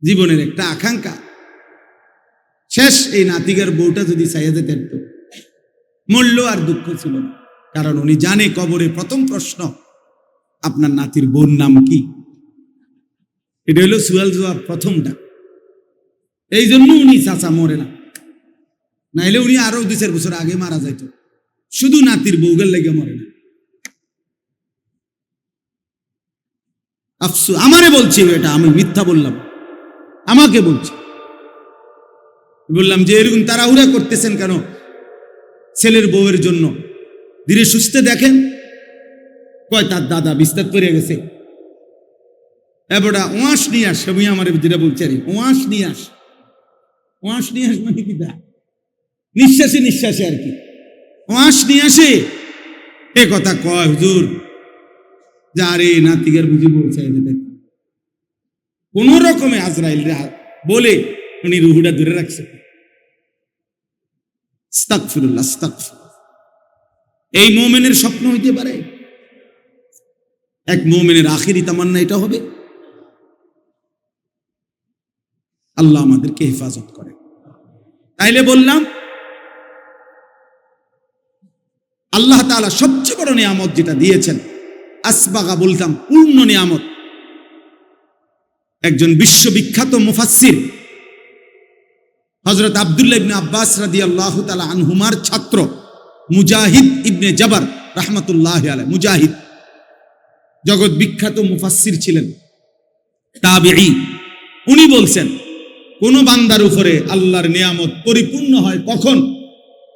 জীবনের একটা আকাঙ্ক্ষা শেষ। এই নাতিকার বউটা যদি ছাইয়া যেতে পারত, মরল আর দুঃখ ছিল না। কারণ উনি জানে কবরে প্রথম প্রশ্ন, আপনার নাতির বোন নাম কি? এটা হলো সুয়াল জবাব প্রথমটা। এই জন্য উনি চাচা মরে না, নাইলে উনি আরো 2-4 বছর আগে মারা যাইত। শুধু নাতির বউগের লেগে মরে না। আফসোস, আমারে বলছি এটা, আমি মিথ্যা বললাম, আমাকে বলছি। বললাম যে এরকম তাড়াহুড়া করতেছেন কেন ছেলের বউয়ের জন্য? ধীরে সুস্থে দেখেন। কয় তার দাদা বিস্তার করে গেছে, এবারটা ওয়াশ নিয়ে আস। আমি আমার যেটা বলছি আর ওয়াশ নিয়ে আস। ওয়াশ নিয়ে আস মানে কি? নিঃশ্বাসে নিঃশ্বাসে আর কি ওয়াশ নিয়ে আসে। এ কথা কয় হুজুর, যারে নাতিকার বুঝি বলছে কোন রকমে আজরাইল বলে উনি রুহুটা ধরে রাখছে। আস্তাগফিরুল্লাহ, আস্তাগফিরুল্লাহ। এই মুমিনের স্বপ্ন হইতে পারে? এক মুমিনের আখিরি তামান্না এটা হবে। আল্লাহ আমাদেরকে হেফাজত করে। তাইলে বললাম আল্লাহ তাআলা সবচেয়ে বড় নিয়ামত যেটা দিয়েছেন, আসবাগা বলতাম পূর্ণ নিয়ামত। একজন বিশ্ববিখ্যাত মুফাসসির হযরত আব্দুল্লাহ ইবনে আব্বাস রাদিয়াল্লাহু তাআলা আনহুমার ছাত্র মুজাহিদ ইবনে জাবার রাহমাতুল্লাহি আলাইহি, মুজাহিদ জগৎ বিখ্যাত মুফাসসির ছিলেন, তাবিঈ। উনি বলছেন কোন বান্দার উপরে আল্লাহর নিয়ামত পরিপূর্ণ হয় কখন?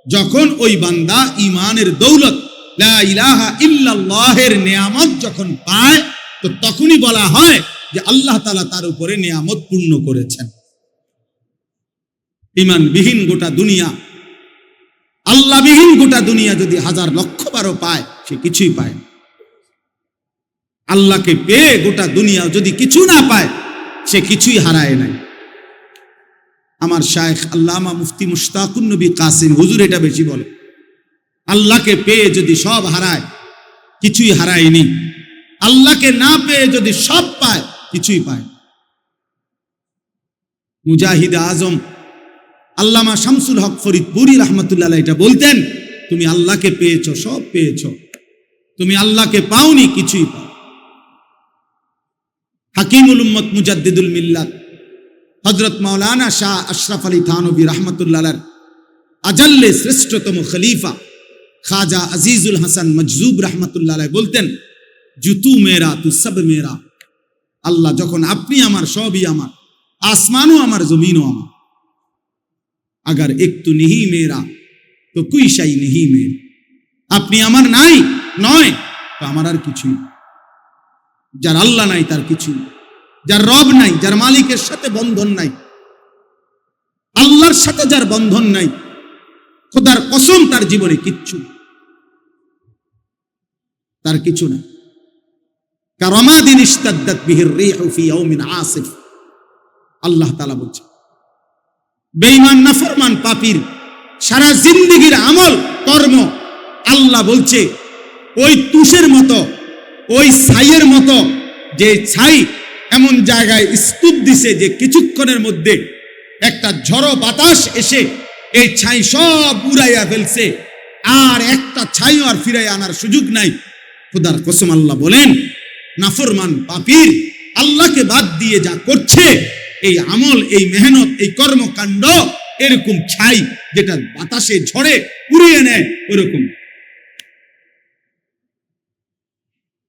যখন ওই বান্দা ঈমানের দৌলত লা ইলাহা ইল্লাল্লাহের নিয়ামত যখন পায়, তো তখনই বলা হয় যে আল্লাহ তাআলা তার উপরে নিয়ামত পূর্ণ করেছেন। ঈমানবিহীন গোটা দুনিয়া, আল্লাহবিহীন গোটা দুনিয়া যদি 1000 লক্ষ বারও পায়, সে কিছুই পায় না। আল্লাহকে পেয়ে গোটা দুনিয়া যদি কিছু না পায়, সে কিছুই হারায় নাই। আমার শায়েখ আল্লামা মুফতি মুশতাকুন নবী কাসিম হুজুর এটা বেশি বলে, আল্লাহকে পেয়ে যদি সব হারায়, কিছুই হারায়নি। আল্লাহকে না পেয়ে যদি সব পায়, কিছুই পায়। মুজাহিদ আজম আল্লামা শামসুল হক ফরিদপুরি রাহমাতুল্লাহ আলাইহি এটা বলতেন, তুমি আল্লাহকে পেয়েছো, সব পেয়েছো। তুমি আল্লাহকে পাওনি, কিছুই পাও। হাকিমুল উম্মত মুজাদ্দিদুল মিল্লাত হযরত মাওলানা শাহ আশরাফ আলী থানভী রাহমাতুল্লাহ আলাইহি আজাল্লে শ্রেষ্ঠতম খলিফা খাজা আজিজুল হাসান মজজুব রাহমাতুল্লাহ আলাইহি বলতেন, জুতু মেরা তু সব মেরা। আল্লাহ যখন আপনি আমার, সবই আমার, আসমানও আমার, জমিনও আমার। अगर एक तो नहीं मेरा तो कोई शाई नहीं मेरा। আপনি আমার নাই নয় তো আমার আর কিছুই। যার আল্লাহ নাই তার কিছু, যার রব নাই, যার মালিকের সাথে বন্ধন নাই, আল্লাহর সাথে যার বন্ধন নাই, খোদার কসম তার জীবনে কিচ্ছু, তার কিছু নাই। কারামাদিন ইশতাদ্দাত বিহির রিহু ফি ইয়াউমিন আসিফ, আল্লাহ তাআলা বলছেন বেঈমান নাফরমান পাপীর সারা জিন্দেগীর আমল কর্ম আল্লাহ বলছে ওই তুষের মতো, ওই ছাইয়ের মতো, যে ছাই এমন জায়গায় স্তূপ দিছে যে কিছুক্ষণের মধ্যে একটা ঝড়ো বাতাস এসে এই ছাই সব উড়াইয়া ফেলছে, আর একটা ছাইও আর ফিরাইয়া আনার সুযোগ নাই। খোদার কসম আল্লাহ বলেন নাফরমান পাপীর আল্লাহকে বাদ দিয়ে যা করছে, এই আমল, এই মেহনত, এই কর্মকাণ্ড এরকম ছাই যেটা বাতাসে ঝড়ে উড়িয়ে নেয় ওরকম।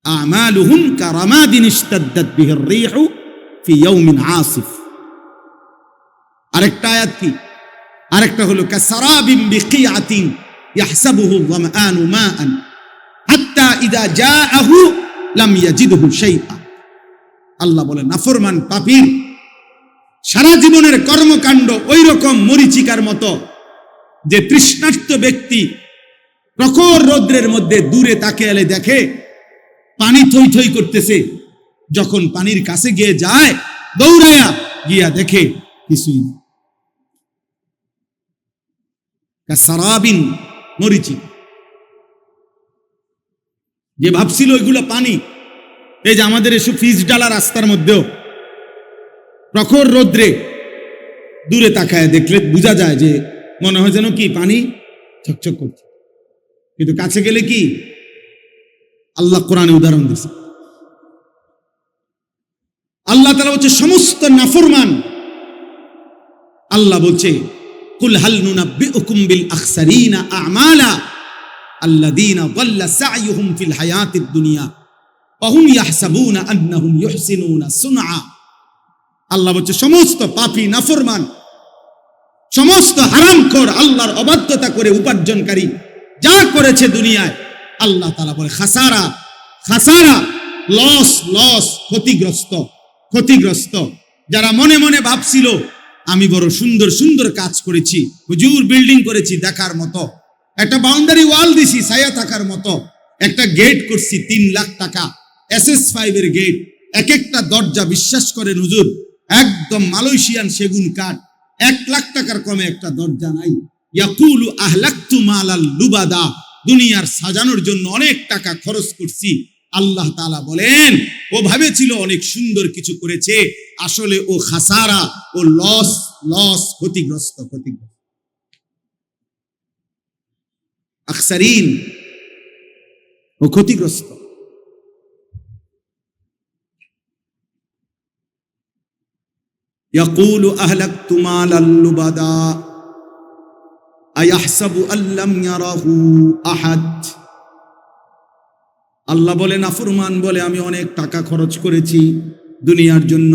আমালুহুম কারামাদিন ইশতাদ্দাত বিহির রিহু ফি ইয়াউমিন আসিফ। আরেকটা আয়াত কি? আরেকটা হলো কাসারাবিন বিকিয়াতিন ইয়াহসাবুহু যামআনু মাআন হাত্তা ইযা জাআহু লাম ইয়াজিদহু শাইআ। আল্লাহ বলেন নাফরমান পাপীর সারা জীবনের কর্মকাণ্ড ওই রকম মরিচিকার মতো, যে তৃষ্ণার্ত ব্যক্তি প্রখর রৌদ্রের মধ্যে দূরে তাকিয়ে দেখে পানি থই থই করতেছে, যখন পানির কাছে গিয়ে যায় দৌড়ায়া গিয়া দেখে কিছুই না। কাসারাবিন মরিচি, যে ভাবছিল ওইগুলো পানি, এই যে আমাদের এসব ফিজ ডালা রাস্তার মধ্যেও প্রখর রৌদ্রে দূরে তাকায় দেখলে বোঝা যায় যে মনে হয় যেন কি পানি চকচক করছে, কিন্তু কাছে গেলে কি? আল্লাহ কোরআনে উদাহরণ দিয়েছে। আল্লাহ তাআলা বলছে সমস্ত নাফরমান, আল্লাহ বলছে কুল হাল নুনাব্বিউকুম বিল আখসারিনা আমালা আল্লাযীনা যাল্লা সা'য়ুহুম ফিল হায়াতিদ দুনিয়া ওয়া হুম ইয়াহসাবুনা আন্নাহুম ইউহসিনুনা সুনআ। আল্লাহ বলছে সমস্ত পাপী নাফরমান, সমস্ত হারামখোর, আল্লাহর অবাধ্যতা করে উপার্জনকারী যা করেছে দুনিয়ায়, আল্লাহ তাআলা বলে খাসারা, খাসারা, লস, লস, ক্ষতিগ্রস্ত, ক্ষতিগ্রস্ত। যারা মনে মনে ভাবছিল আমি বড় সুন্দর সুন্দর কাজ করেছি, হুজুর বিল্ডিং করেছি দেখার মতো, একটা বাউন্ডারি ওয়াল দিছি ছায়া থাকার মতো, একটা গেট করছি 3 লাখ টাকা SS5 এর গেট, এক একটা দরজা বিশ্বাস করেন হুজুর একদম মালয়েশিয়ান সেগুন কাঠ, 1 লাখ টাকার কমে একটা দরজা নাই। ইয়াকুলু আহলাকতু মালাল লুবাদা, দুনিয়ার সাজানোর জন্য অনেক টাকা খরচ করছি। আল্লাহ তাআলা বলেন ও ভাবেছিল অনেক সুন্দর কিছু করেছে, আসলে ও খাসারা, ও লস, লস, ক্ষতিগ্রস্ত, ক্ষতিগ্রস্ত। আখসারিন, ও ক্ষতিগ্রস্ত। ইয়াকুলু আহলাকতু মালাল লুবাদা আয়াহসাবু আল্লাম ইয়ারাহু আহাদ। আল্লাহ বলে নাফরমান বলে আমি অনেক টাকা খরচ করেছি দুনিয়ার জন্য।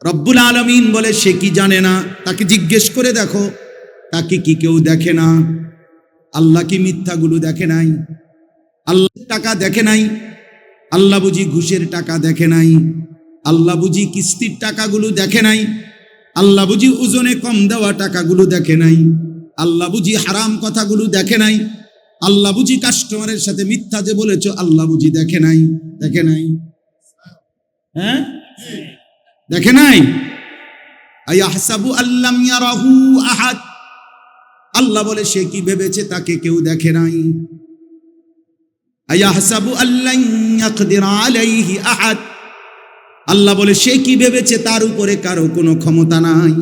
রব্বুল আলামিন বলে সে কি জানে না? তাকে জিজ্ঞেস করে দেখো, তাকে কি কেউ দেখে না? আল্লাহ কি মিথ্যাগুলো দেখে নাই? আল্লাহ টাকা দেখে নাই? আল্লাহ বুঝি ঘুষের টাকা দেখে নাই? আল্লাহ বুঝি কিস্তির টাকাগুলো দেখে নাই? আল্লাহ বুঝি ওজনে কম দেওয়া টাকাগুলো দেখে নাই? আল্লাহ বুঝি হারাম কথাগুলো দেখে নাই? আল্লাহ বুঝি কাস্টমারের সাথে মিথ্যা যে বলেছ আল্লাহ বুঝি দেখে নাই? দেখে নাই? হ্যাঁ, দেখে নাই? আয়াহসাবু আল্লাম ইয়ারাহু আহাদ। আল্লাহ বলে সে কি ভেবেছে তাকে কেউ দেখে নাই? আয়াহসাবু আল্লান ইয়াকদির আলাইহি আহাদ। আল্লাহ বলে সে কি ভেবেছে তার উপরে কারো কোনো ক্ষমতা নাই?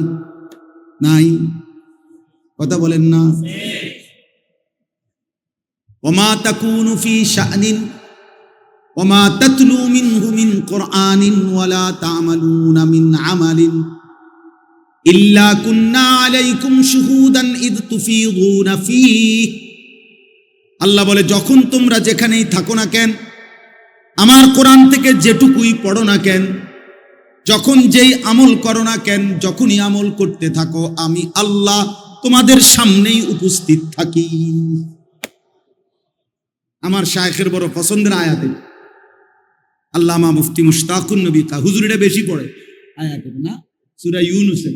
নাই। কথা বলেন না? ওমা তাকুনু ফি শা'নিন ওমা তাতলু মিনহু মিন কুরআনিন ওয়ালা তা'মালুনা মিন আমালিন ইল্লা কুন্না আলাইকুম শুহুদান ইদ তুফিদুনা ফীহি। আল্লাহ বলে যখন তোমরা যেখানেই থাকো না কেন, আমার কোরআন থেকে যেটুকুই পড়ো না কেন, যখন যেই আমল করো না কেন, যখনই আমল করতে থাকো আমি আল্লাহ তোমাদের সামনেই উপস্থিত থাকি। আমার শায়েখের বড় পছন্দের আয়াত। আল্লামা মুফতি মুশতাকুন নবী কা হুজুর এটা বেশি পড়ে আয়াতে না, সূরা ইউনূসে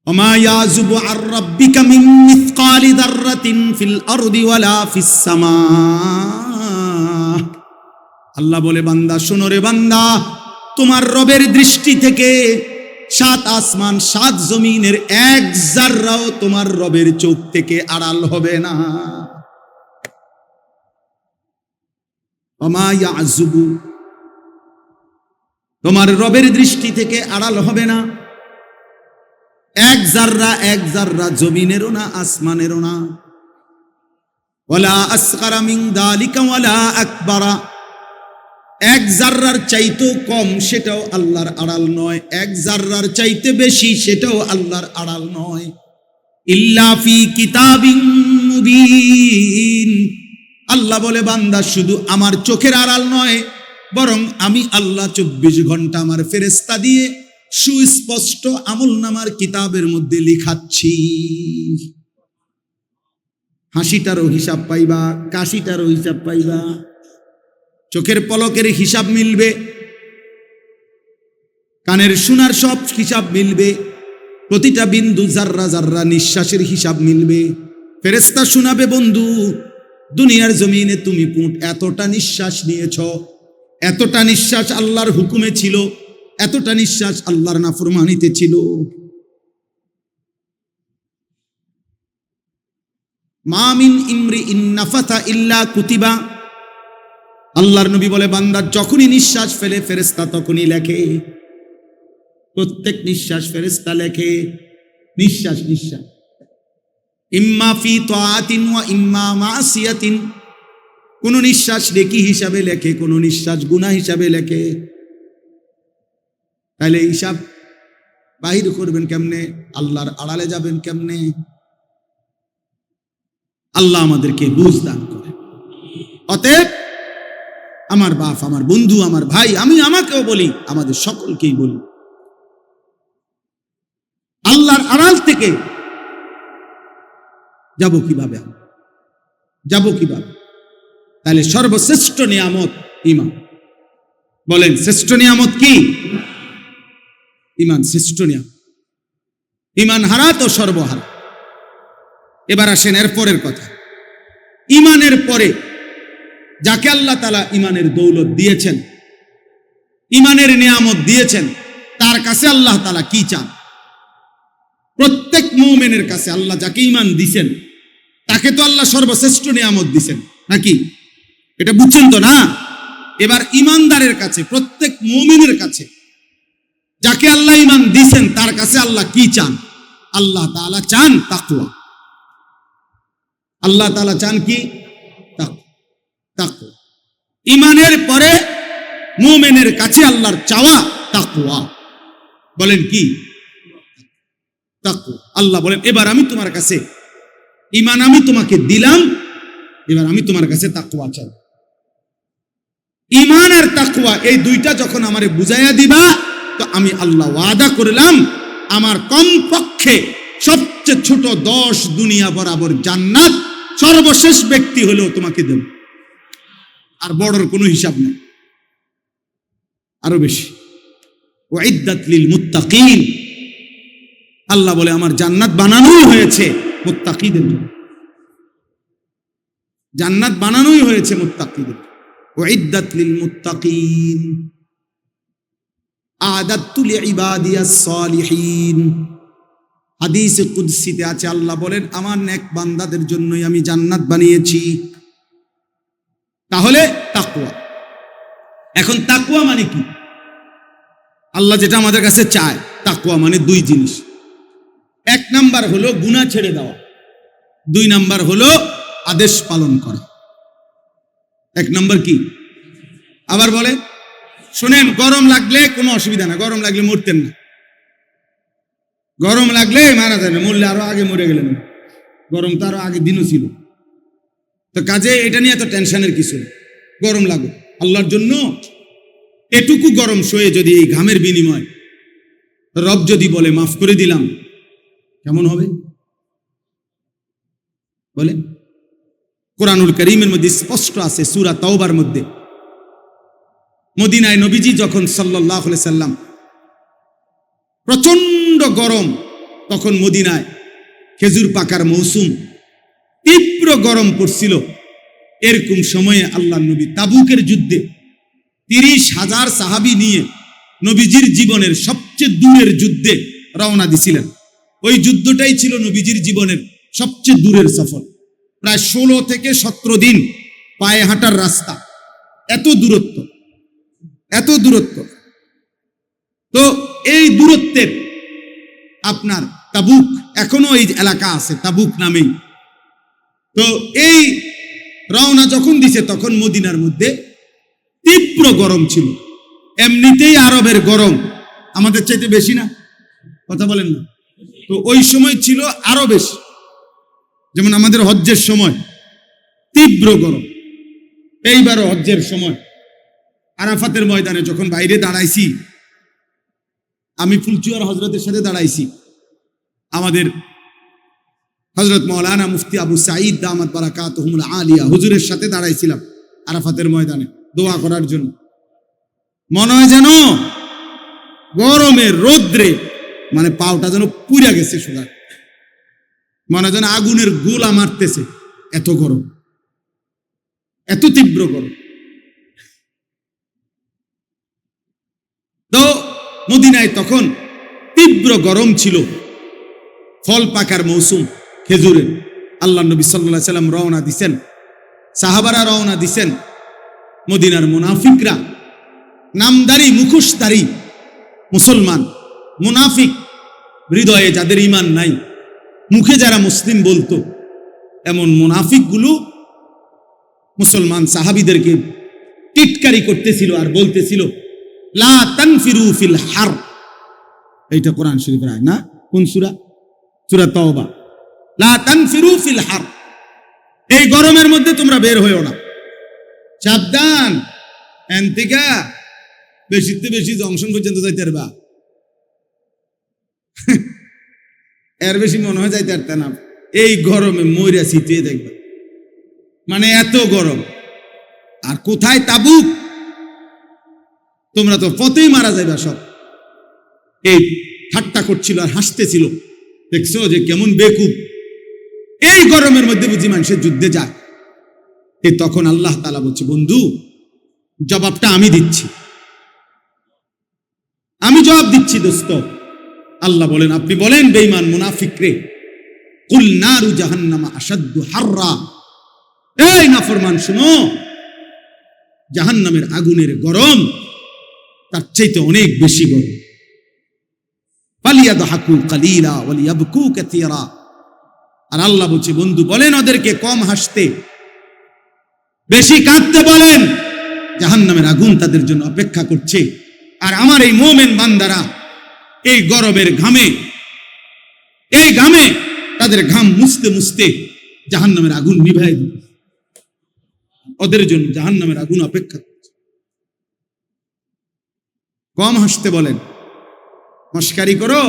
ওমা ইয়াযুবু আর রাব্বিকা মিন মিসকালি যাররাতিন ফিল আরদি ওয়ালা ফিস সামা। আল্লাহ বলে বান্দা শোনো রে বান্দা, তোমার রবের দৃষ্টি থেকে 7 আসমান 7 জমিনের এক জাররাও তোমার রবের চোখ থেকে আড়াল হবে না। ওমা ইয়াযুবু, তোমার রবের দৃষ্টি থেকে আড়াল হবে না এক জাররা জমিনেরও না আসমানেরও না। ওয়ালা আসগারা মিন যালিকা ওয়ালা আকবারা, এক জাররার চাইতেও কম সেটাও আল্লাহর আড়াল নয়, এক জাররার চাইতে বেশি সেটাও আল্লাহর আড়াল নয়। ইল্লা ফি কিতাবিন মুবিন, আল্লাহ বলে বান্দা শুধু আমার চোখের আড়াল নয়, বরং আমি আল্লাহ 24 ঘন্টা আমার ফেরেশতা দিয়ে সুস্পষ্ট আমলনামার কিতাবের মধ্যে লিখাচ্ছি। হাসিটারও হিসাব পাইবা, কাশিটারও হিসাব পাইবা, চোখের পলকের হিসাব মিলবে, কানের শোনার সব হিসাব মিলবে, প্রতিটা বিন্দু জাররা জাররা নিঃশ্বাসের হিসাব মিলবে। ফেরেশতা শোনাবে বন্ধু, দুনিয়ার জমিনে তুমি এতটা নিঃশ্বাস নিয়েছ, এতটা নিঃশ্বাস আল্লাহর হুকুমে ছিল, এতটা নিঃশ্বাস আল্লাহর নাফরমানিতে ছিল। মা মিন ইমরিইন নাফাথা ইল্লা কুতিবা, আল্লাহর নবী বলে বান্দা যখনই নিঃশ্বাস ফেলে ফেরেশতা তখনই লেখে, প্রত্যেক নিঃশ্বাস ফেরেশতা লেখে। নিঃশ্বাস নিঃশ্বাস ইম্মা ফি তাআতিন ওয়া ইম্মা মাসিয়াতিন, কোন নিঃশ্বাস নেকি হিসাবে লেখে, কোন নিঃশ্বাস গুনাহ হিসাবে লেখে। তাহলে হিসাব বাহির করবেন কেমনে, আল্লাহর আড়ালে যাবেন কেমনে? আল্লাহ আমাদেরকে বুঝ দান করে। অতএব আমার বাপ, আমার বন্ধু, আমার ভাই, আমি আমাকেও বলি, আমাদের সকলকেই বলি, আল্লাহর আড়াল থেকে যাব কিভাবে, যাব কিভাবে? তাহলে সর্বশ্রেষ্ঠ নিয়ামত ঈমান। বলেন শ্রেষ্ঠ নিয়ামত কি? ঈমান শ্রেষ্ঠ নিয়ামত। ঈমান হারা তো সর্বহারা। এবার আসেন এর পরের কথা। ঈমানের পরে যাকে আল্লাহ তাআলা ঈমানের দৌলত দিয়েছেন, ঈমানের নিয়ামত দিয়েছেন, তার কাছে আল্লাহ তাআলা কি চান? প্রত্যেক মুমিনের কাছে আল্লাহ যাকে ঈমান দিয়েছেন তাকে তো আল্লাহ সর্বশ্রেষ্ঠ নিয়ামত দিয়েছেন, নাকি? এটা বুঝছেন তো না? এবার ঈমানদারের কাছে, প্রত্যেক মুমিনের কাছে যাকে আল্লাহ ঈমান দিয়েছেন তার কাছে আল্লাহ কি চান? আল্লাহ তাআলা চান তাকওয়া। আল্লাহ তাআলা চান কি? তাকওয়া। ঈমানের পরে মুমিনের কাছে আল্লাহর চাওয়া তাকওয়া। বলেন কি? তাকওয়া। আল্লাহ বলেন এবার আমি তোমার কাছে ঈমান আমি তোমাকে দিলাম, এবার আমি তোমার কাছে তাকওয়া চাই। ঈমান আর তাকওয়া এই দুইটা যখন আমারে বুঝাইয়া দিবা, তো আমি আল্লাহ ওয়াদা করলাম আমার কমপক্ষে সবচেয়ে ছোট 10 দুনিয়া বরাবর জান্নাত সর্বশেষ ব্যক্তি হলেও তোমাকে দেব। আর বড়র কোনো হিসাব নেই, আরো বেশি। ওয়াইদ্দাত লিল মুত্তাকিন, আল্লাহ বলে আমার জান্নাত বানানোই হয়েছে মুত্তাকিদের জন্য। জান্নাত বানানোই হয়েছে মুত্তাকিদের। ওয়াইদ্দাত লিল মুত্তাকিন আ'দাতু লিইবাদিয়াস সালিহিন। হাদিসে কুদসিতে আছে, আল্লাহ বলেন আমার নেক বান্দাদের জন্যই আমি জান্নাত বানিয়েছি। তাহলে তাকওয়া। এখন তাকওয়া মানে কি? আল্লাহ যেটা আমাদের কাছে চায়, তাকওয়া মানে 2 জিনিস। 1 নাম্বার হলো গুনাহ ছেড়ে দেওয়া, 2 নাম্বার হলো আদেশ পালন করা। 1 নাম্বার কি? আবার বলে শুনেন, গরম লাগলে কোনো অসুবিধা না, গরম লাগলে মরতেন না। গরম লাগলে মারা যায় না, মরলে আরো আগে মরে গেলেন। গরম তো আরো আগে দিনও ছিল, তো কাজে এটা নিয়ে এত টেনশনের কিছু নেই। গরম লাগুক আল্লাহর জন্য, এটুকু গরম সয়ে যদি এই ঘামের বিনিময় রব যদি বলে মাফ করে দিলাম, কেমন হবে? বলে কোরআনুল কারীমের মধ্যে স্পষ্ট আছে, সূরা তাওবার মধ্যে মদিনায় নবীজি যখন সাল্লাল্লাহু আলাইহি সাল্লাম, প্রচন্ড গরম তখন মদিনায়, খেজুর পাকার মৌসুম, তীব্র গরম পড়ছিল। এরকম সময়ে আল্লাহ নবী তাবুকের যুদ্ধে 30,000 সাহাবী নিয়ে নবীজির জীবনের সবচেয়ে দূরের যুদ্ধে রওনা দিছিলেন। ওই যুদ্ধটাই ছিল নবীজির জীবনের সবচেয়ে দূরের সফর। প্রায় 16 থেকে 17 দিন পায়ে হাঁটার রাস্তা, এত দূরত্ব। তো এই দূরত্বের আপনার তাবুক, এখনো এই এলাকা আছে তাবুক নামেই। তো এই রওনা যখন দিছে তখন মদিনার মধ্যে তীব্র গরম ছিল। এমনিতেই আরবের গরম আমাদের চাইতে বেশি না, কথা বলেন না? তো ওই সময় ছিল আরো বেশি। যেমন আমাদের হজ্জের সময় তীব্র গরম, এইবারও হজ্জের সময় আরাফাতের ময়দানে যখন বাইরে দাঁড়াইছি, আমি ফুলচুয়ার হজরতের সাথে দাঁড়াইছি, আমাদের হজরত মাওলানা মুফতি আবু সাঈদ দামাত বারাকাতুহুল আলিয়া হুজুরের সাথে দাঁড়াইছিলাম আরাফাতের ময়দানে দোয়া করার জন্য। মনে হয় যেন গরমের রৌদ্রে মানে পাওটা যেন পুড়ে গেছে সোজা, মনে হয় যেন আগুনের গোলা মারতেছে, এত গরম, এত তীব্র গরম। তো মদিনায় তখন তীব্র গরম ছিল, ফল পাকার মৌসুম, খেজুরের। আল্লাহ নবী সাল্লাল্লাহু আলাইহি সাল্লাম রওনা দিছেন, সাহাবারা রওনা দিছেন। মদিনার মুনাফিকরা, নামদারি মুখোশধারী মুসলমান, মুনাফিক, হৃদয়ে যাদের ঈমান নাই, মুখে যারা মুসলিম বলতো, এমন মুনাফিকগুলো মুসলমান সাহাবীদেরকে টিটকারি করতেছিল আর বলতেছিল, লা তানফিরু ফিল হার। এইটা কোরআন শরীফের আয়াত না? কোন সূরা? সূরা তাওবা। লা তানফিরু ফিল হার, এই গরমের মধ্যে তোমরা বের হইও না, সাবধান। এনতিকা বেশিতে বেশি জংশন পর্যন্ত যাইতে পারবা, এর বেশি মনে হয় যাইতে পারতে না। এই গরমে মইরা শীতে দেখবা, মানে এত গরম। আর কোথায় তাবুক, তোমরা তো পথেই মারা যাইবা সব। এই ঠাট্টা করছিল আর হাসতেছিল, দেখছো যে কেমন বেকুব, এই গরমের মধ্যে বুঝি মানুষের যুদ্ধে যায়। তখন আল্লাহ তাআলা বলছে, বন্ধু জবাবটা আমি দিচ্ছি, আমি জবাব দিচ্ছি দোস্ত। আল্লাহ বলেন, আপনি বলেন বেঈমান মুনাফিক রে, কুল নারু জাহান্নামা আশাদ্দু হাররা, এই নাফরমান শুনো, জাহান্নামের আগুনের গরম তার চাইতে অনেক বেশি গরম। ফালিয়াদহাকু কালিলা ওয়ালিয়াবকু কাসীরা। আর আল্লাহ বলছে, বন্ধু বলেন ওদেরকে কম হাসতে, বেশি কাঁদতে বলেন, জাহান্নামের আগুন তাদের জন্য অপেক্ষা করছে। আর আমার এই মুমিন বান্দারা এই গরমের ঘামে, এই ঘামে তাদের ঘাম মুছতে মুছতে জাহান্নামের আগুন নিভাই দিবে, ওদের জন্য জাহান্নামের আগুন অপেক্ষা করছে। কম হাসতে বলেন, মস্কারি করো,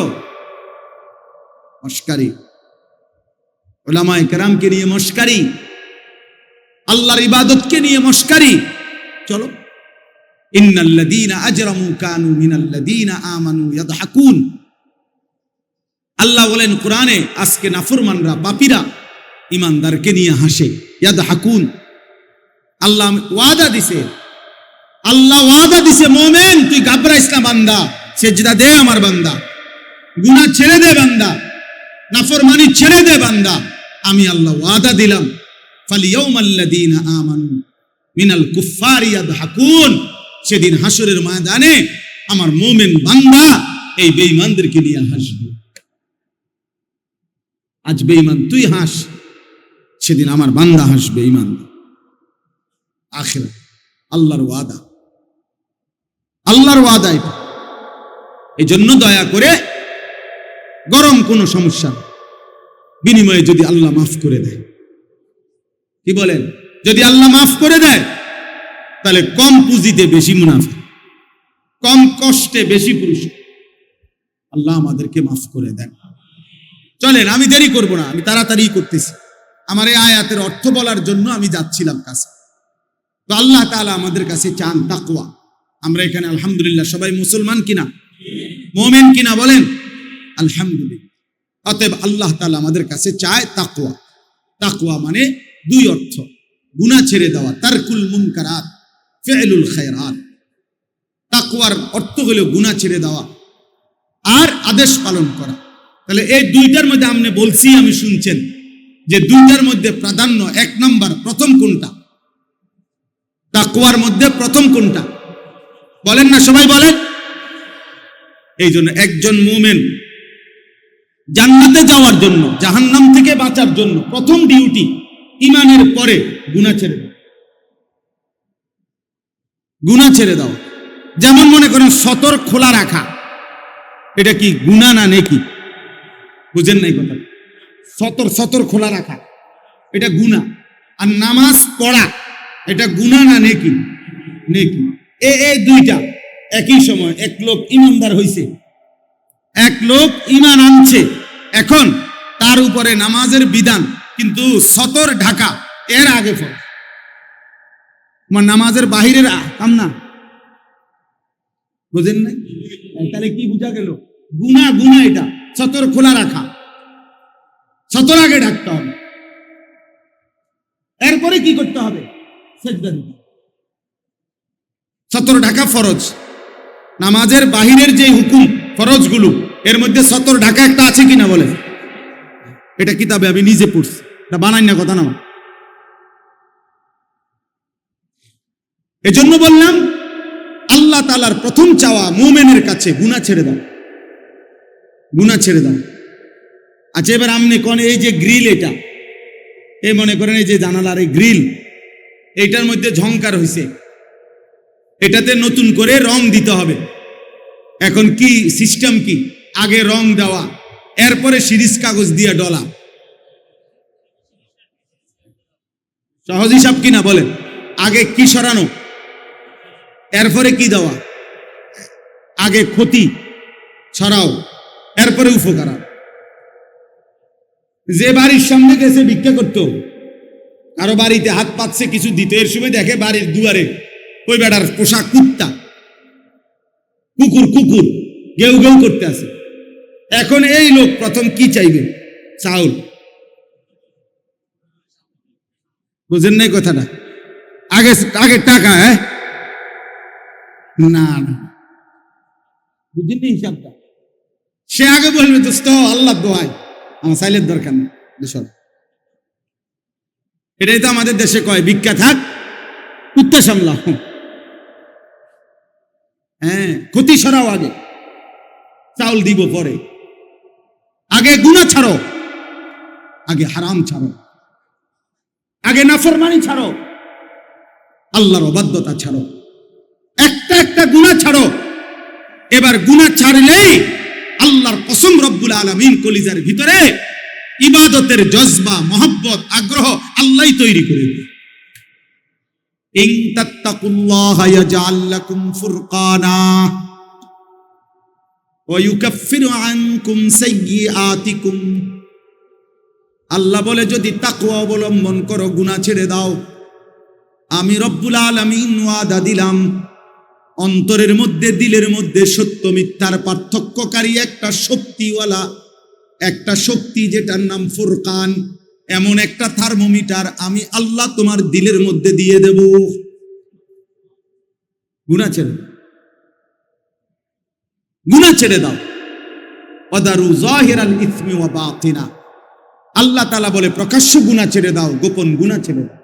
মস্কারি, উলামায়ে কেরামকে নিয়ে মস্কারি, আল্লাহর ইবাদতকে নিয়ে মস্কারি। চলো, ইন্নাল্লাযীনা আজরামু কানু মিনাল্লাযীনা আমানু ইয়াদহাকুন। আল্লাহ বলেন কোরআনে, আজকে নাফরমানরা, পাপীরা ঈমানদারকে নিয়ে হাসে, ইয়াদহাকুন। আল্লাহ ওয়াদা দিছে, আল্লাহ ওয়াদা দিছে, মুমিন তুই ঘাবড়াইস না বান্দা, সেজদা দে আমার বান্দা, গুনাহ ছেড়ে দে বান্দা, নাফরমানি ছেড়ে দে বান্দা, আমি আল্লাহ ওয়াদা দিলাম, ফালিয়াউমাল্লাযীনা আমানু মিনাল কুফফারি ইয়াদহাকুন। সেদিন হাসরের ময়দানে আমার মুমিন বান্দা এই বেঈমানদেরকে নিয়ে হাসবে। আজ বেঈমান তুই হাস, সেদিন আমার বান্দা হাসবে, ঈমান। আখিরাত আল্লাহর ওয়াদা, আল্লাহর ওয়াদা এটা। এই জন্য দয়া করে, গরম কোনো সমস্যা, বিনিময়ে যদি আল্লাহ মাফ করে দেয়, কি বলেন, যদি আল্লাহ মাফ করে দেয় তাহলে কম পুঁজিতে বেশি মুনাফা, কম কষ্টে বেশি পুরস্কার। আল্লাহ আমাদেরকে মাফ করে দেন। চলেন, আমি দেরি করব না, আমি তাড়াতাড়ি করতেছি। আমার এই আয়াতের অর্থ বলার জন্য আমি যাচ্ছিলাম কাছে। তো আল্লাহ তাআলা আমাদের কাছে চান তাকওয়া, আমরা এখানে আলহামদুলিল্লাহ সবাই মুসলমান কিনা, মুমিন কিনা বলেন? আলহামদুলিল্লাহ। অতএব আল্লাহ তাআলা আমাদের কাছে চায় তাকওয়া। তাকওয়া মানে দুই অর্থ, গুনাহ ছেড়ে দেওয়া, তারকুল মুনকারাত, ফি'লুল খায়রাত। তাকওয়ার অর্থ হলো গুনাহ ছেড়ে দেওয়া আর আদেশ পালন করা। তাহলে এই দুইটার মধ্যে আপনি বলছি, আমি শুনছেন যে দুইটার মধ্যে প্রাধান্য, এক নাম্বার প্রথম কোনটা? তাকওয়ার মধ্যে প্রথম কোনটা বলেন না, সবাই বলেন। এই জন্য একজন মুমিন জান্নাতে যাওয়ার জন্য, জাহান্নাম থেকে বাঁচার জন্য প্রথম ডিউটি ঈমানের পরে গুনাহ ছেড়ে দাও। গুনাহ ছেড়ে দাও। যেমন মনে করেন সতর খোলা রাখা, এটা কি গুনাহ না নেকি? বুঝেন নাই কথা? সতর খোলা রাখা এটা গুনাহ, আর নামাজ পড়া এটা গুনাহ না নেকি? নেকি। এই দুইটা একই সময়। এক লোক ঈমানদার হইছে, এক লোক ঈমান আনছে, এখন তার উপরে নামাজের বিধান, কিন্তু সতর ঢাকা এর আগে ফরজ। আমার নামাজের বাহিরের কাম না, বুঝেন নাই? তাহলে কি বুঝা গেল? গুনাহ গুনাহ, এটা সতর খোলা রাখা, সতর আগে ঢাকতে হবে, এরপরে কি করতে হবে? সেজদা দিতে। সতর ঢাকা ফরজ। নামাজের বাহিরের যে হুকুম ফরজগুলো, এর মধ্যে সতর ঢাকা একটা আছে কিনা বলে? এটা কিতাবে আমি নিজে পড়ছি, এটা বানাই না কথা না। এজন্য বললাম আল্লাহ তাআলার প্রথম চাওয়া মুমিনের কাছে গুনাহ ছেড়ে দাও, গুনাহ ছেড়ে দাও। আচ্ছা, এবার আপনি কোন এই যে গ্রিল, এটা এই মনে করেন এই যে জানালার এই গ্রিল, এইটার মধ্যে ঝংকার হইছে, এটাতে নতুন করে রং দিতে হবে। এখন কি সিস্টেম কি? আগে রং দেওয়া, এরপরে সিরিজ কাগজ দিয়ে ডলা। সহজ হিসাব কিনা বলেন? আগে কি সরানো, এরপরে কি দেওয়া? আগে ক্ষতি সরাও, এরপরে উপকার। যে বাড়ির সামনে গেছে ভিক্ষা করতো, কারো বাড়িতে হাত পাচ্ছে কিছু দিতে, এর সময় দেখে বাড়ির দুয়ারে ওই বেটার পোষা কুত্তা, কুকুর কুকুর গেউ গেউ করতে আছে। এখন এই লোক প্রথম কি চাইবে? চাউল। বুঝেন নাই কথাটা? আগে আগে টাকা। না না, বুঝেন নি হিসাবটা? সে আগে বলবে দোস্ত আল্লাহ দোয়াই, আমার চাইলের দরকার নেই। এটাই তো আমাদের দেশে কয়, ভিক্ষা থাক কুত্তা সামলা। হ্যাঁ, ক্ষতি সরাও আগে, চাউল দিব পরে। আগে গুনাহ ছাড়ো, আগে হারাম ছাড়ো, আগে নাফরমানি ছাড়ো, আল্লাহর অবাধ্যতা ছাড়ো, একটা একটা গুনাহ ছাড়ো। এবার গুনাহ ছাড়লেই আল্লাহর কসম রব্বুল আলামিন কলিজার ভিতরে ইবাদতের জজবা, মহব্বত, আগ্রহ আল্লাহই তৈরি করে দেবে। ইন তাত্তাকুল্লাহা ইয়াজআল লাকুম ফুরকানা ওয়া ইউকাফফিরু আনকুম সাইয়্যাতিকুম। আল্লাহ বলে যদি তাকওয়া অবলম্বন করো, গুনাহ ছেড়ে দাও, আমি রব্বুল আলামিন ওয়াদা দিলাম অন্তরের মধ্যে, দিলের মধ্যে সত্য মিথ্যার পার্থক্যকারী একটা শক্তিওয়ালা, একটা শক্তি যেটার নাম ফুরকান, এমন একটা থার্মোমিটার আমি আল্লাহ তোমার দিলের মধ্যে দিয়ে দেব। গুনাহ ছেড়ে, গুনাহ ছেড়ে দাও। ওয়াদারু যাহিরাল ইসমি ওয়া বাতিনা। আল্লাহ তাআলা বলে প্রকাশ্য গুনাহ ছেড়ে দাও, গোপন গুনাহ ছেড়ে দাও।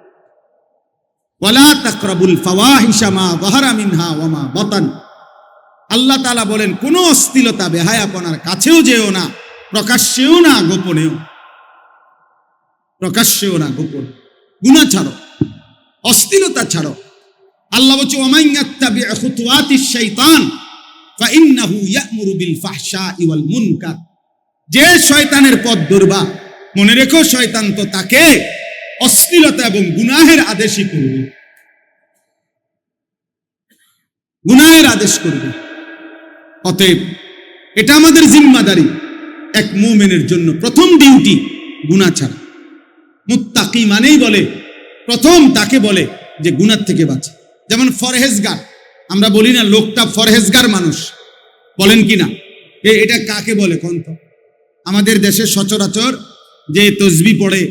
ওয়ালা তাকরাবুল ফাওয়াহিশা মা যাহারা মিনহা ওয়া মা বাতান। আল্লাহ তাআলা বলেন কোন অশ্লীলতা, বেহায়াপনার কাছেও যেও না, প্রকাশ্যেও না, গোপনেও। প্রকাশ্যেও না, গোপন। গুনাহ ছাড়ো, অশ্লীলতা ছাড়ো। আল্লাহ বলছে ওয়ামান ইয়াত্তাবি খুতুওয়াতিশ শাইতান ফাইন্নাহু ইয়া'মুরু বিল ফাহশাই ওয়াল মুনকার। যে শয়তানের পথ ধরবা, মনে রেখো শয়তান তো তাকে অশ্লীলতা এবং গুনাহের আদেশই করবে, গুনাহের আদেশ করবে। অতএব এটা আমাদের জিম্মাদারি, এক মুমিনের জন্য প্রথম ডিউটি গুনাহ ছাড়া। মুত্তাকি মানেই বলে প্রথম তাকে বলে যে গুনাহ থেকে বাঁচে। যেমন ফরহেজগার, আমরা বলি না লোকটা ফরহেজগার মানুষ, বলেন কি না? এটা কাকে বলে কোন তো? আমাদের দেশে সচরাচর যে তসবি পড়ে,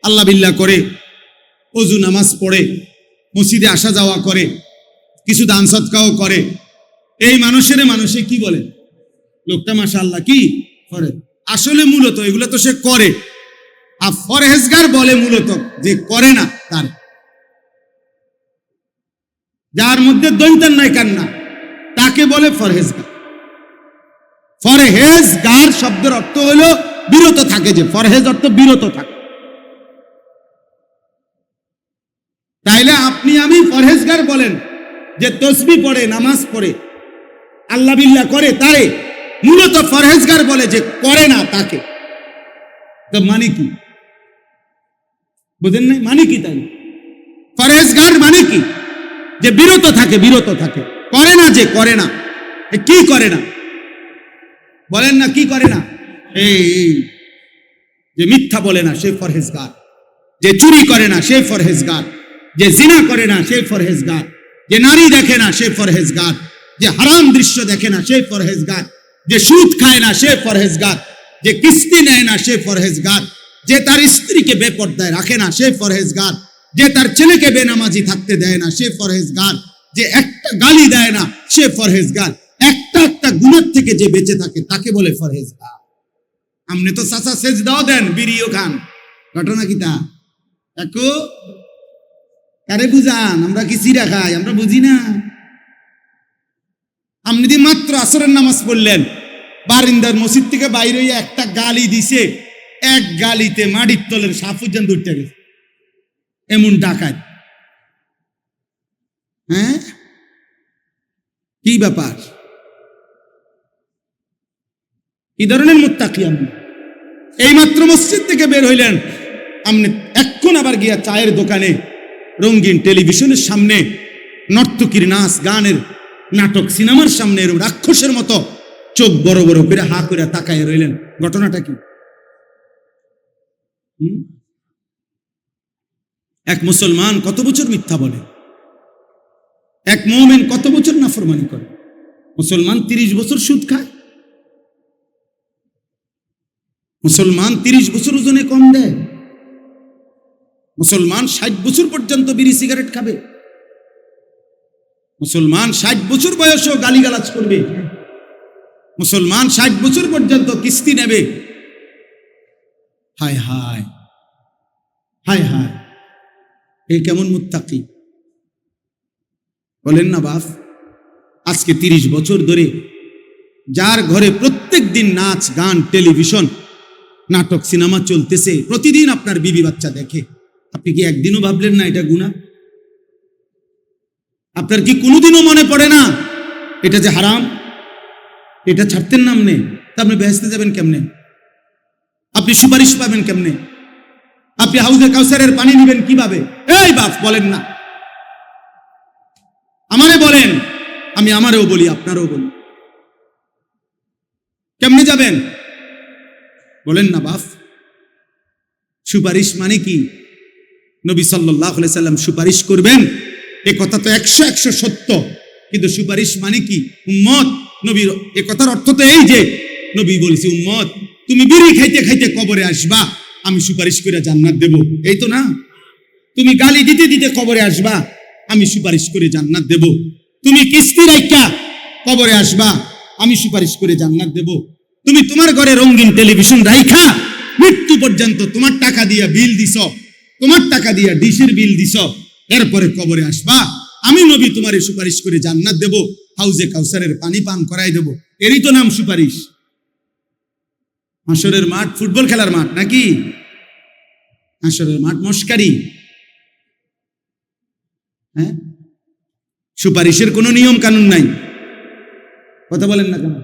আল্লাহ বিল্লাহ করে, অজু নামাজ পড়ে, মসজিদে আসা যাওয়া করে, কিছু দান সদকাও করে, এই মানুষে কি বলে? লোকটা মাশাআল্লাহ কি করে। আসলে মূলত এগুলো তো সে করে, আর ফরহেজগার বলে মূলত যে করে না তার, যার মধ্যে দৈন্তান নাই কান্না, তাকে বলে ফরহেজগার। ফরহেজগার শব্দের অর্থ হলো বিরত থাকে, যে ফরহেজ অর্থ বিরত থাকে। তাইলে আপনি আমি ফরহেজগার বলেন যে তসবি পড়ে, নামাজ পড়ে, আল্লাহ বিল্লাহ করে, তারে মূলত ফরহেজগার বলে যে করে না তাকে। তো মানে কি বুঝেন নাই? মানে কি? তাই ফরহেজগার মানে কি? যে বিরত থাকে, বিরত থাকে, করে না, যে করে না। কি করে না বলেন না? কি করে না? এই যে মিথ্যা বলে না সে ফরহেজগার, যে চুরি করে না সে ফরহেজগার, যে জিনা করে না সে ফরহেজগার, যে নারী দেখে না সে ফরহেজগার, যে হারাম দৃশ্য দেখে না সে ফরহেজগার, যে সুদ খায় না সে ফরহেজগার, যে কিস্তি নেয় না সে ফরহেজগার, যে তার স্ত্রীকে বেপর্দায় রাখে না সে ফরহেজগার, যে তার ছেলেকে বেনামাজি থাকতে দেয় না সে ফরহেজগার, যে একটা গালি দেয় না সে ফরহেজগার, একটা গুনাহ থেকে যে বেঁচে থাকে তাকে বলে ফরহেজগার। আপনি তো চাচা সেজদাও দেন, বিড়িও খান, ঘটনা কি তা? একো কারে বুঝান? আমরা কি চিরা খাই? আমরা বুঝি না। আপনি যদি মাত্র আসরের নামাজ পড়লেন, বারিন্দার মসজিদ থেকে বাইরে হইয়া একটা গালি দিছে, এক গালিতে মাটির তলের সাপ পর্যন্ত উঠতে গেছে, এমন ডাকাত। হ্যাঁ, কি ব্যাপার? কি ধরনের মুত্তাকি আপনি? এই মাত্র মসজিদ থেকে বের হইলেন, আপনি এখন আবার গিয়া চায়ের দোকানে, রঙিন টেলিভিশনের সামনে, নর্তকীর নাচ গানের নাটক সিনেমার সামনে এরকম রাক্ষসের মতো চোখ বড় বড় করে হা করে তাকায় রইলেন। ঘটনাটা কি? এক মুসলমান কত বছর মিথ্যা বলে, এক মুমিন কত বছর নাফরমানি করে। মুসলমান 30 বছর সুদ খায়, মুসলমান 30 বছর ওজনে কম দেয়, মুসলমান 60 বছর পর্যন্ত বিড়ি সিগারেট খাবে, মুসলমান 60 বছর বয়সেও গালিগালাজ করবে, মুসলমান 60 বছর পর্যন্ত কিস্তি নেবে। হায় হায় হায় হায়, এই কেমন মুত্তাকি বলেন না বাপ? আজকে 30 বছর ধরে যার ঘরে প্রত্যেক দিন নাচ গান টেলিভিশন নাটক সিনেমা চলতেছে, প্রতিদিন আপনার বিবি বাচ্চা দেখে, আপনি কি একদিনও ভাবলেন না এটা গুনাহ? আপনার কি কোনোদিনও মনে পড়ে না এটা যে হারাম? এটা ছাড়তেন না আপনি, তা আপনি বেহেশতে যাবেন কেমনে? আপনি সুপারিশ পাবেন কেমনে? আপনি হাউজে কাউসারের পানি নেবেন কিভাবে? এই বাপ বলেন না, আমারে বলেন, আমি আমারও বলি, আপনারও বলি, কেমনে যাবেন বলেন না বাপ? সুপারিশ মানে কি? নবী সাল্লাল্লাহু আলাইহি সাল্লাম সুপারিশ করবেন, এ কথা তো 100 সত্য, কিন্তু সুপারিশ মানে কি? উম্মত, নবীর এ কথার অর্থ তো এই যে নবী বলেছে, উম্মত তুমি বিড়ি খাইতে খাইতে কবরে আসবা, আমি সুপারিশ করে জান্নাত দেব, এই তো না? তুমি গালি দিতে দিতে কবরে আসবা, আমি সুপারিশ করে জান্নাত দেব। তুমি কিস্তি রাইখা কবরে আসবা, আমি সুপারিশ করে জান্নাত দেব। তুমি তোমার ঘরে রঙিন টেলিভিশন রাইখা মৃত্যু পর্যন্ত তোমার টাকা দিয়া বিল দিছ, তোমার টাকা দিয়া ডিশের বিল দিছ, এরপরে কবরে আসবা, আমি নবী তোমারে সুপারিশ করে জান্নাত দেব, হাউজে কাউসারের পানি পান করাই দেব। এরই তো নাম সুপারিশ। হাসরের মাঠ ফুটবল খেলার মাঠ নাকি? হাসরের মাঠ মস্কারি। হ্যাঁ, সুপারিশের কোনো নিয়ম কানুন নাই, কথা বলেন না কেন?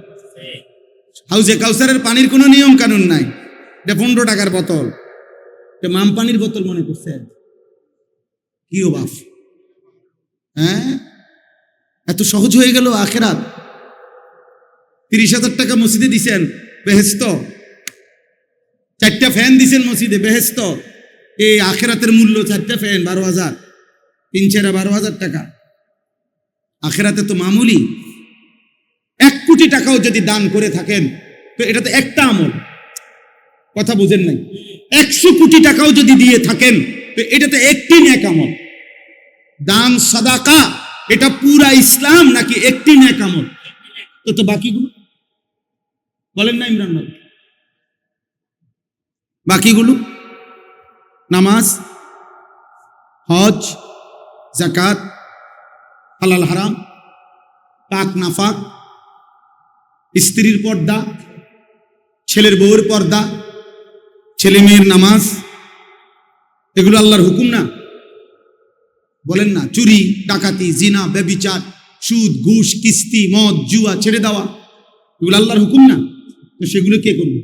হাউজে কাউসারের পানির কোনো নিয়ম কানুন নাই, এটা 15 টাকার বোতল, এটা মাম পানির বোতল মনে করছে কি ও বাপ? হ্যাঁ, এত সহজ হয়ে গেল আখেরাত। 30,000 টাকা মসজিদে দিছেন, বেহেশত। 4টা ফ্যান দিছেন মসজিদে, বেহেশত। এই আখেরাতের মূল্য 4টা ফ্যান 12,000, 3 4 12,000 টাকা। আখেরাতে তো মামুলি। 1 কোটি টাকাও যদি দান করে থাকেন তো এটা তো একটা আমল, কথা বুঝেন নাই। 100 কোটি টাকাও যদি দিয়ে থাকেন তো এটা তো একটি নেক আমল। দান সাদাকা এটা পুরা ইসলাম নাকি একটি নেক আমল? তো বাকিগুলো বলেন না ইমরান ভাই, বাকিগুলো নামাজ, হজ, যাকাত, হালাল হারাম, পাক নাফাক, স্ত্রীর পর্দা, ছেলের বউয়ের পর্দা, ছেলে মেয়ের নামাজ, এগুলো আল্লাহর হুকুম না? বলেন না। চুরি, ডাকাতি, জিনা, ব্যভিচার, সুদ, ঘুষ, কিস্তি, মদ, জুয়া ছেড়ে দেওয়া, এগুলো আল্লাহর হুকুম না? তো সেগুলো কে করবে?